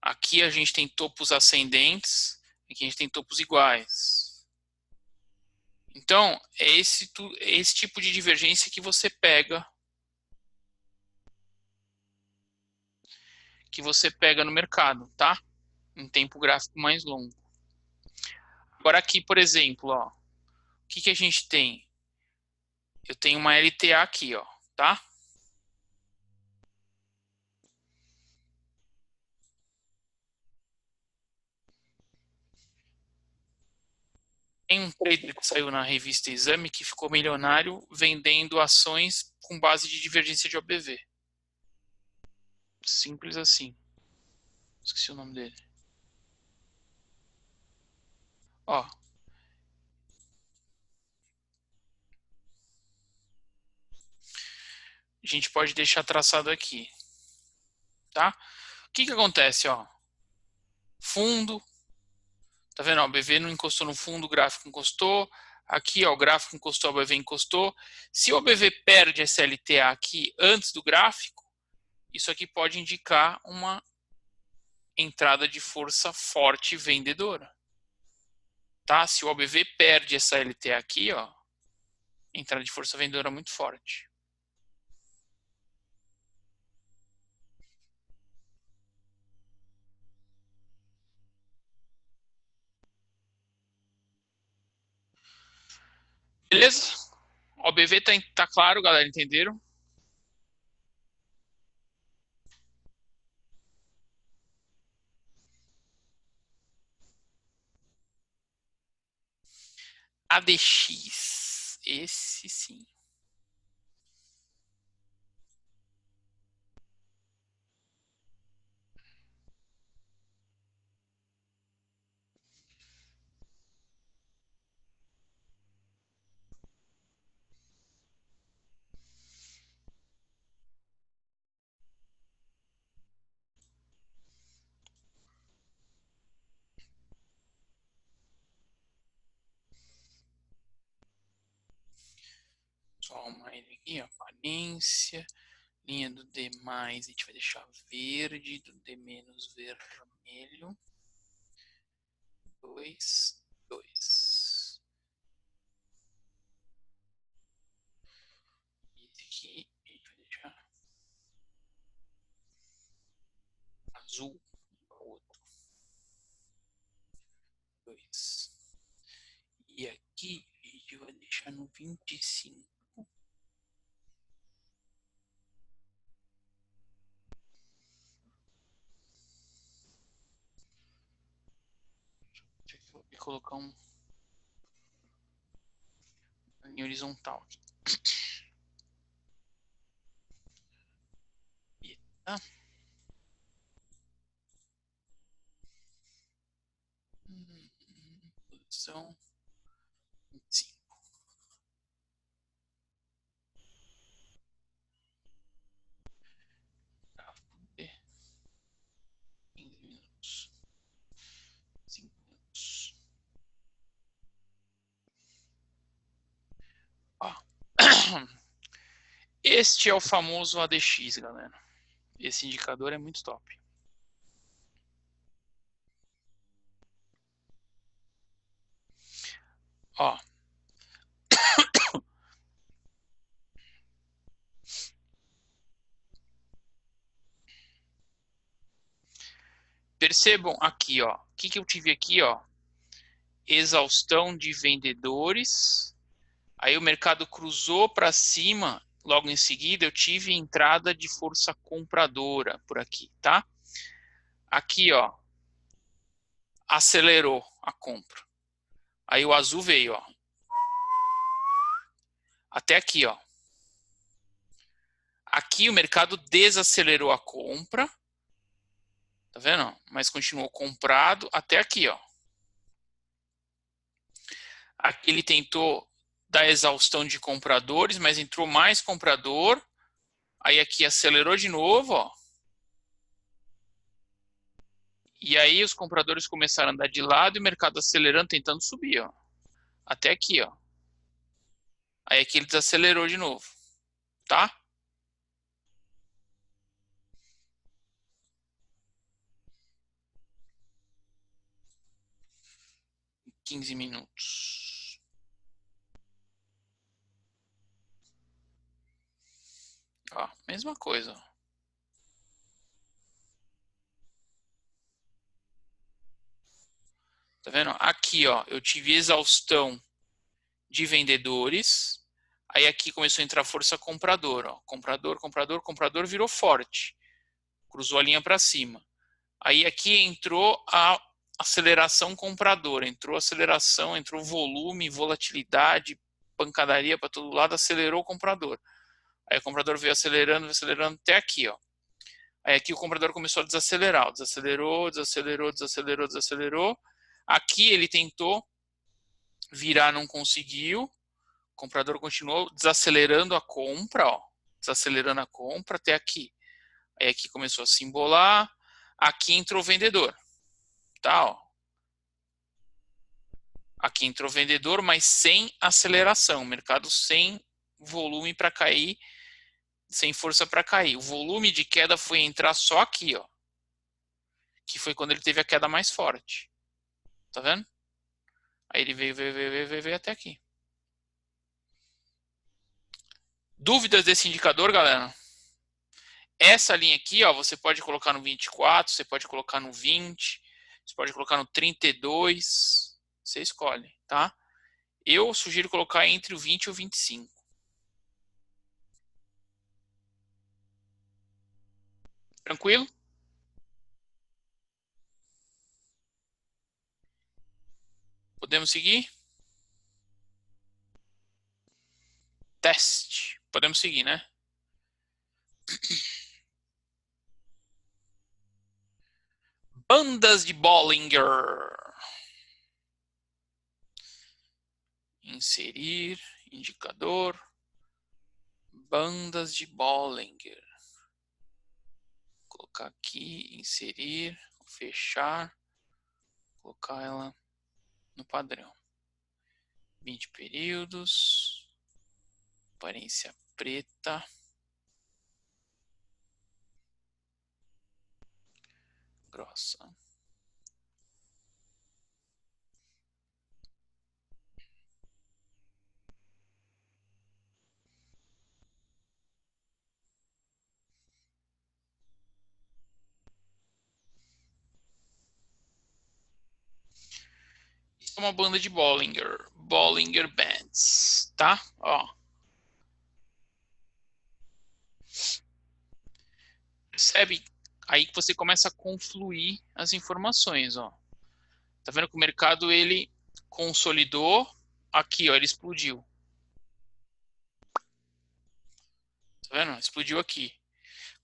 Aqui a gente tem topos ascendentes, aqui a gente tem topos iguais. Então, é esse tipo de divergência que você pega no mercado, tá? Em tempo gráfico mais longo. Agora aqui, por exemplo, ó, o que a gente tem? Eu tenho uma LTA aqui, ó, tá? Tem um trader que saiu na revista Exame que ficou milionário vendendo ações com base de divergência de OBV. Simples assim. Esqueci o nome dele. Ó. A gente pode deixar traçado aqui, tá? O que acontece, ó? Fundo, tá vendo? Ó, o BV não encostou no fundo, o gráfico encostou. Aqui, ó, o gráfico encostou, o BV encostou. Se o BV perde essa LTA aqui antes do gráfico, isso aqui pode indicar uma entrada de força forte vendedora. Tá? Se o OBV perde essa LTA aqui, ó, entrada de força vendedora muito forte. Beleza? OBV tá claro, galera, entenderam? ADX. Esse sim. Só uma aqui, aparência. Linha do D+, a gente vai deixar verde, do D- vermelho. 2, 2. Esse aqui a gente vai deixar azul. Outro. 2. E aqui a gente vai deixar no 25. Vou colocar um em horizontal aqui. Tá? Posição 25. Gráfico de 15 minutos. 5 minutos. Ó. Este é o famoso ADX, galera. Esse indicador é muito top. Ó. Percebam aqui, ó. O que eu tive aqui, ó? exaustão de vendedores. Aí o mercado cruzou para cima. Logo em seguida, eu tive entrada de força compradora por aqui, tá? Aqui, ó, acelerou a compra. Aí o azul veio, ó, até aqui, ó. Aqui o mercado desacelerou a compra, tá vendo? Mas continuou comprado até aqui, ó. Aqui ele tentou dar exaustão de compradores, mas entrou mais comprador. Aí aqui acelerou de novo, ó. E aí os compradores começaram a andar de lado e o mercado acelerando, tentando subir, ó. Até aqui, ó. Aí aqui ele desacelerou de novo, tá? 15 minutos. Ó, mesma coisa, ó. Tá vendo? Aqui, ó, eu tive exaustão de vendedores. Aí aqui começou a entrar força compradora, ó. Comprador, comprador, comprador virou forte. Cruzou a linha para cima. Aí aqui entrou a aceleração compradora, entrou aceleração, entrou volume, volatilidade, pancadaria para todo lado, acelerou o comprador. Aí o comprador veio acelerando, acelerando até aqui, ó. Aí aqui o comprador começou a desacelerar, desacelerou, desacelerou, desacelerou, desacelerou. Aqui ele tentou virar, não conseguiu. O comprador continuou desacelerando a compra, ó, desacelerando a compra até aqui. Aí aqui começou a se embolar. Aqui entrou o vendedor, tá, ó. Aqui entrou o vendedor, mas sem aceleração, mercado sem volume para cair, sem força para cair. O volume de queda foi entrar só aqui, ó, que foi quando ele teve a queda mais forte. Tá vendo? Aí ele veio até aqui. Dúvidas desse indicador, galera? Essa linha aqui, ó, você pode colocar no 24, você pode colocar no 20, você pode colocar no 32, você escolhe, tá? Eu sugiro colocar entre o 20 e o 25. Tranquilo? Podemos seguir? Teste. Podemos seguir, né? Bandas de Bollinger. Inserir, indicador. Bandas de Bollinger. Colocar aqui, inserir, fechar. Colocar ela no padrão. 20 períodos. Aparência preta. Grossa. Isso é uma banda de Bollinger. Bollinger Bands, tá? Ó. Percebe? Aí que você começa a confluir as informações, ó. Tá vendo que o mercado ele consolidou aqui, ó, ele explodiu. Tá vendo? Explodiu aqui.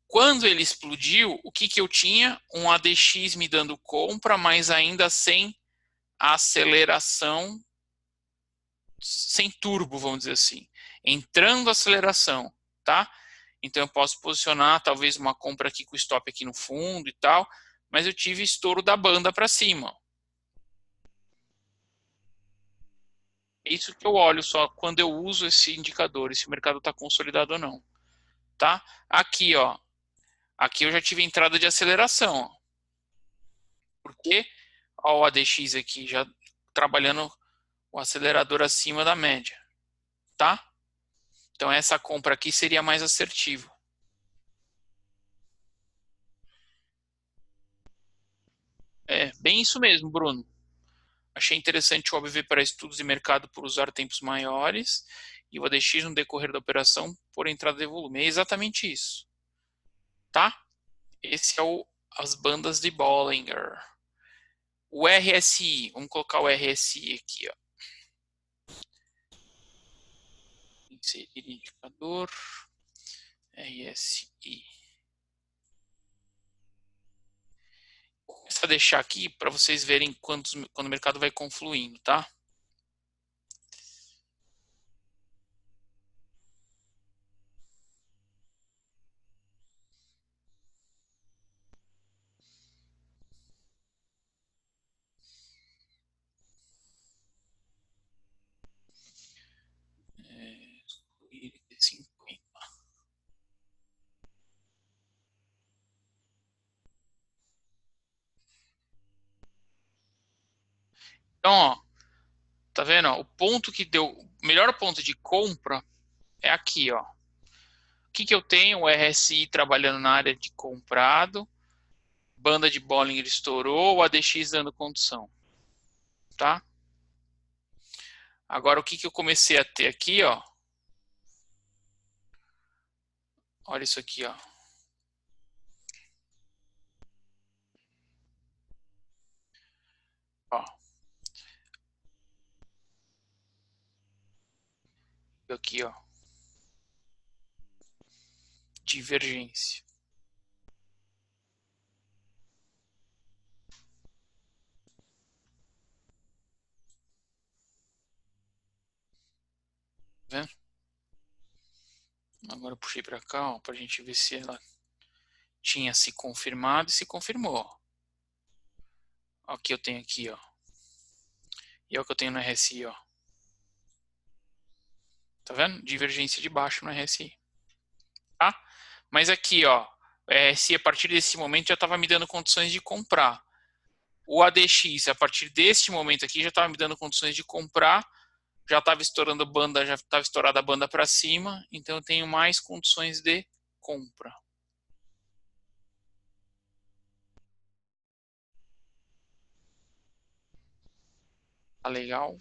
Quando ele explodiu, o que que eu tinha? Um ADX me dando compra, mas ainda sem aceleração, sem turbo, vamos dizer assim. Entrando aceleração, tá? Então eu posso posicionar talvez uma compra aqui com stop aqui no fundo e tal, mas eu tive estouro da banda para cima. É isso que eu olho só quando eu uso esse indicador, se o mercado está consolidado ou não, tá? Aqui, ó, aqui eu já tive entrada de aceleração, ó. Por quê? Ó, o ADX aqui já trabalhando o acelerador acima da média, tá? Então essa compra aqui seria mais assertiva. É bem isso mesmo, Bruno. Achei interessante o OBV para estudos de mercado por usar tempos maiores e o ADX no decorrer da operação por entrada de volume. É exatamente isso. Tá? Esse é as bandas de Bollinger. O RSI, vamos colocar o RSI aqui, ó. Inserir indicador, RSI. Vou começar a deixar aqui para vocês verem quando o mercado vai confluindo, tá? Excluir 50. Então, ó, tá vendo? Ó, o ponto que deu, o melhor ponto de compra é aqui, ó. O que eu tenho? O RSI trabalhando na área de comprado, banda de Bollinger estourou, o ADX dando condição, tá? Agora, o que eu comecei a ter aqui, ó. Olha isso aqui, ó. Ó. Aqui, ó. Divergência. Tá vendo? Agora eu puxei para cá, ó, pra gente ver se ela tinha se confirmado e se confirmou. Ó, aqui eu tenho aqui, ó. E é o que eu tenho no RSI, ó. Tá vendo? Divergência de baixo no RSI. Tá? Mas aqui, ó, RSI a partir desse momento já estava me dando condições de comprar. O ADX, a partir deste momento aqui, já estava me dando condições de comprar. Já estava estourando banda, já estava estourada a banda para cima. Então eu tenho mais condições de compra. Tá legal?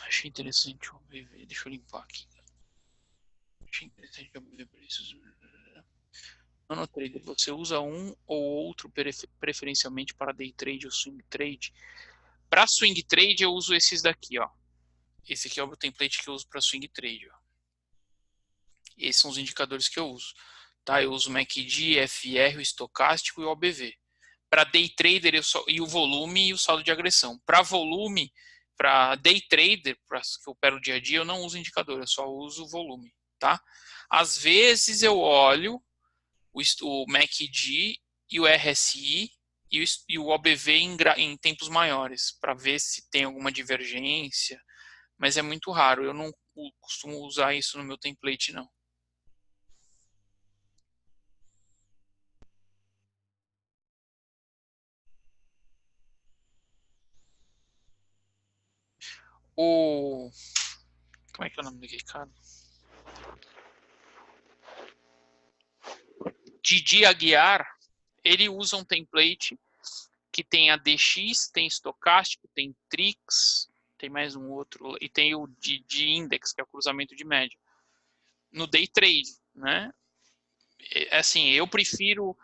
Achei interessante o OBV. Deixa eu limpar aqui. Achei interessante o OBV preços. No trader, você usa um ou outro preferencialmente para day trade ou swing trade? Para swing trade, eu uso esses daqui, ó. Esse aqui é o template que eu uso para swing trade, ó. Esses são os indicadores que eu uso. Tá? Eu uso o MACD, FR, o estocástico e o OBV. Para day trader e o volume e o saldo de agressão. Para volume, para day trader, para que eu opero dia a dia, eu não uso indicador, eu só uso o volume. Tá? Às vezes eu olho o MACD e o RSI e o OBV em tempos maiores, para ver se tem alguma divergência, mas é muito raro, eu não costumo usar isso no meu template, não. O... Como é que é o nome daquele cara? Didi Aguiar, ele usa um template que tem ADX, tem estocástico, tem Trix, tem mais um outro, e tem o de Index, que é o cruzamento de média. No day trade, né? Assim, eu prefiro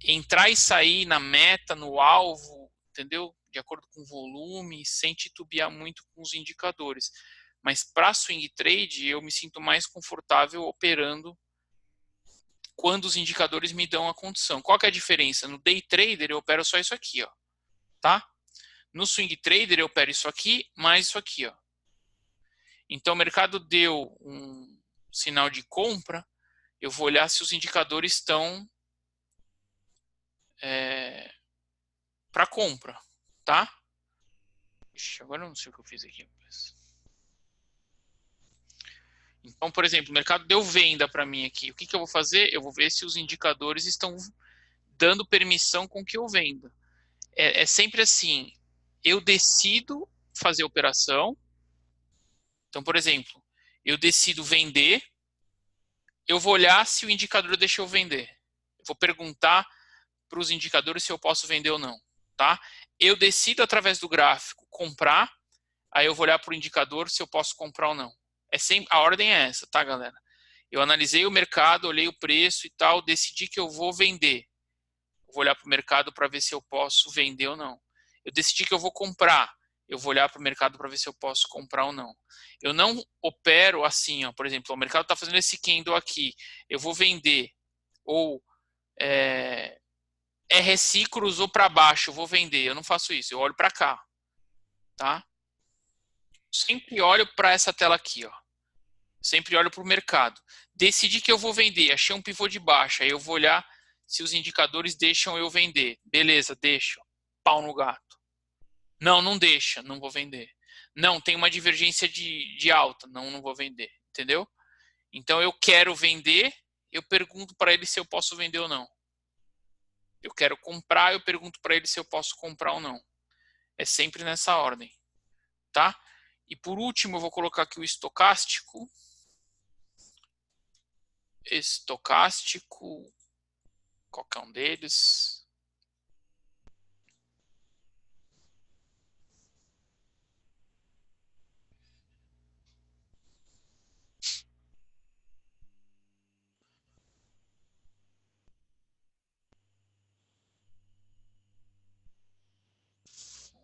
entrar e sair na meta, no alvo, entendeu? De acordo com o volume, sem titubear muito com os indicadores. Mas para swing trade, eu me sinto mais confortável operando quando os indicadores me dão a condição. Qual que é a diferença? No day trader eu opero só isso aqui, ó, tá? No swing trader eu opero isso aqui mais isso aqui, ó. Então o mercado deu um sinal de compra, eu vou olhar se os indicadores estão para compra, tá? Ixi, agora eu não sei o que eu fiz aqui. Então, por exemplo, o mercado deu venda para mim aqui. O que eu vou fazer? Eu vou ver se os indicadores estão dando permissão com que eu venda. É sempre assim, eu decido fazer a operação. Então, por exemplo, eu decido vender, eu vou olhar se o indicador deixa eu vender. Eu vou perguntar para os indicadores se eu posso vender ou não, tá? Eu decido através do gráfico comprar, aí eu vou olhar para o indicador se eu posso comprar ou não. A ordem é essa, tá, galera? Eu analisei o mercado, olhei o preço e tal, decidi que eu vou vender. Eu vou olhar para o mercado para ver se eu posso vender ou não. Eu decidi que eu vou comprar. Eu vou olhar para o mercado para ver se eu posso comprar ou não. Eu não opero assim, ó. Por exemplo, o mercado está fazendo esse candle aqui. Eu vou vender. Ou RSI cruzou para baixo, eu vou vender. Eu não faço isso. Eu olho para cá, tá? Sempre olho para essa tela aqui, ó. Sempre olho para o mercado. Decidi que eu vou vender. Achei um pivô de baixa. Aí eu vou olhar se os indicadores deixam eu vender. Beleza, deixa. Pau no gato. Não, não deixa. Não vou vender. Não, tem uma divergência de alta. Não, não vou vender. Entendeu? Então eu quero vender. Eu pergunto para ele se eu posso vender ou não. Eu quero comprar. Eu pergunto para ele se eu posso comprar ou não. É sempre nessa ordem. Tá? E por último, eu vou colocar aqui o estocástico. Estocástico, qualquer um deles.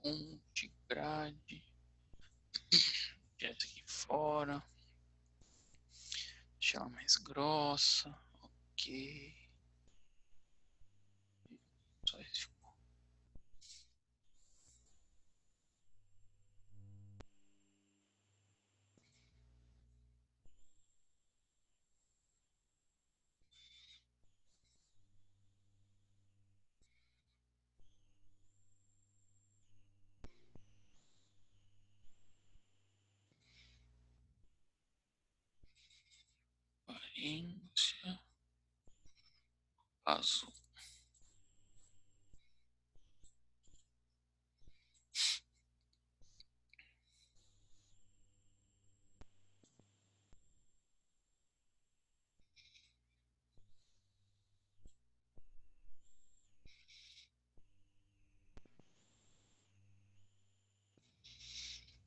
Fonte, grade. Essa aqui fora. Deixa ela mais grossa. Ok. Só esse. Aparência. Azul.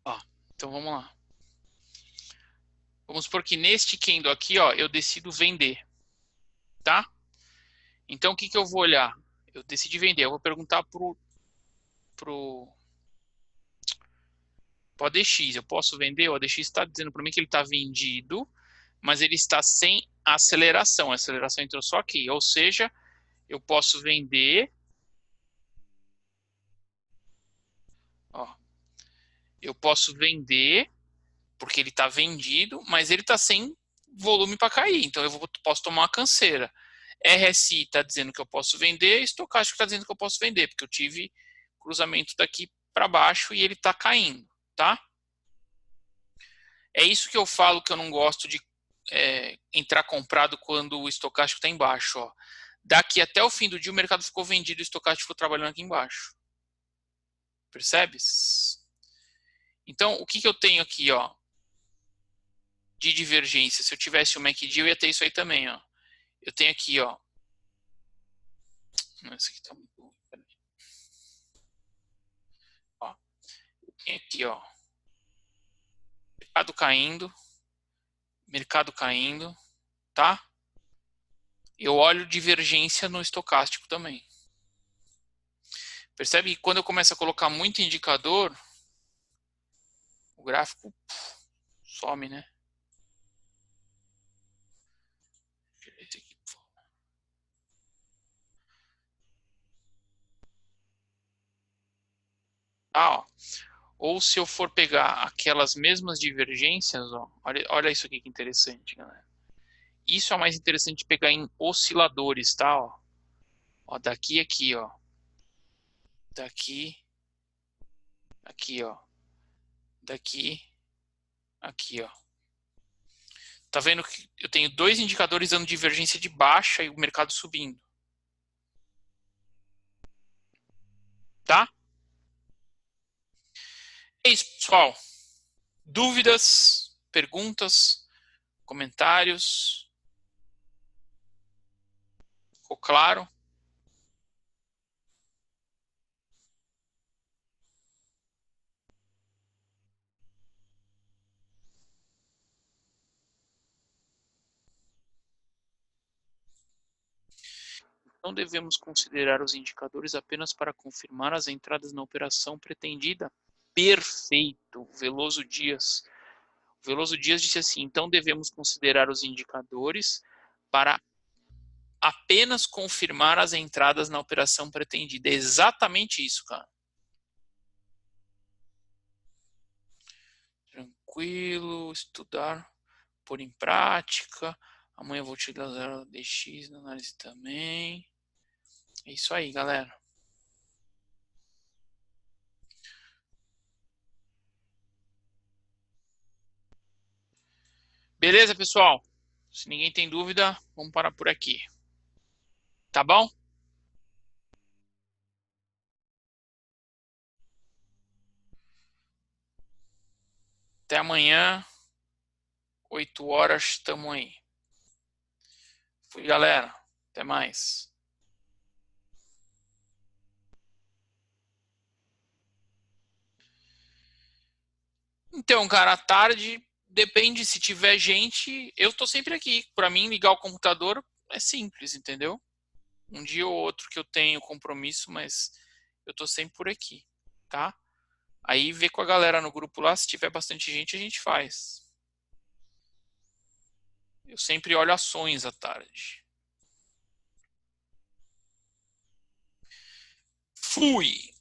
Ó, então vamos lá. Vamos supor que neste candle aqui, ó, eu decido vender. Tá? Então o que eu vou olhar? Eu decidi vender. Eu vou perguntar pro ODX. Eu posso vender? O ODX está dizendo para mim que ele está vendido, mas ele está sem aceleração. A aceleração entrou só aqui. Ou seja, eu posso vender. Ó, eu posso vender porque ele está vendido, mas ele está sem volume para cair. Então posso tomar uma canseira. RSI está dizendo que eu posso vender, estocástico está dizendo que eu posso vender, porque eu tive cruzamento daqui para baixo e ele está caindo, tá? É isso que eu falo que eu não gosto de entrar comprado quando o estocástico está embaixo. Ó. Daqui até o fim do dia o mercado ficou vendido e o estocástico ficou trabalhando aqui embaixo. Percebes? Então, o que eu tenho aqui, ó, de divergência? Se eu tivesse o MACD, eu ia ter isso aí também, ó. Eu tenho aqui, ó. Esse aqui tá muito bom. Ó, eu tenho aqui, ó. Mercado caindo, tá? Eu olho divergência no estocástico também. Percebe que quando eu começo a colocar muito indicador, o gráfico some, né? Ah, ó. Ou se eu for pegar aquelas mesmas divergências, ó, olha isso aqui que interessante, galera. Isso é mais interessante de pegar em osciladores, tá? Ó, daqui aqui, ó. Daqui, aqui, ó. Daqui, aqui, ó. Tá vendo que eu tenho dois indicadores dando divergência de baixa e o mercado subindo. Tá? É isso, pessoal. Dúvidas, perguntas, comentários? Ficou claro? não devemos considerar os indicadores apenas para confirmar as entradas na operação pretendida. Perfeito, Veloso Dias. Veloso Dias disse assim: então devemos considerar os indicadores para apenas confirmar as entradas na operação pretendida. É exatamente isso, cara. Tranquilo, estudar, pôr em prática. Amanhã eu vou utilizar o DX na análise também. É isso aí, galera. Beleza, pessoal? Se ninguém tem dúvida, vamos parar por aqui. Tá bom? Até amanhã, 8 horas, estamos aí. Fui, galera. Até mais. Então, cara, à tarde, depende se tiver gente, eu tô sempre aqui. Para mim, ligar o computador é simples, entendeu? Um dia ou outro que eu tenho compromisso, mas eu tô sempre por aqui, tá? Aí vê com a galera no grupo lá, se tiver bastante gente, a gente faz. Eu sempre olho ações à tarde. Fui!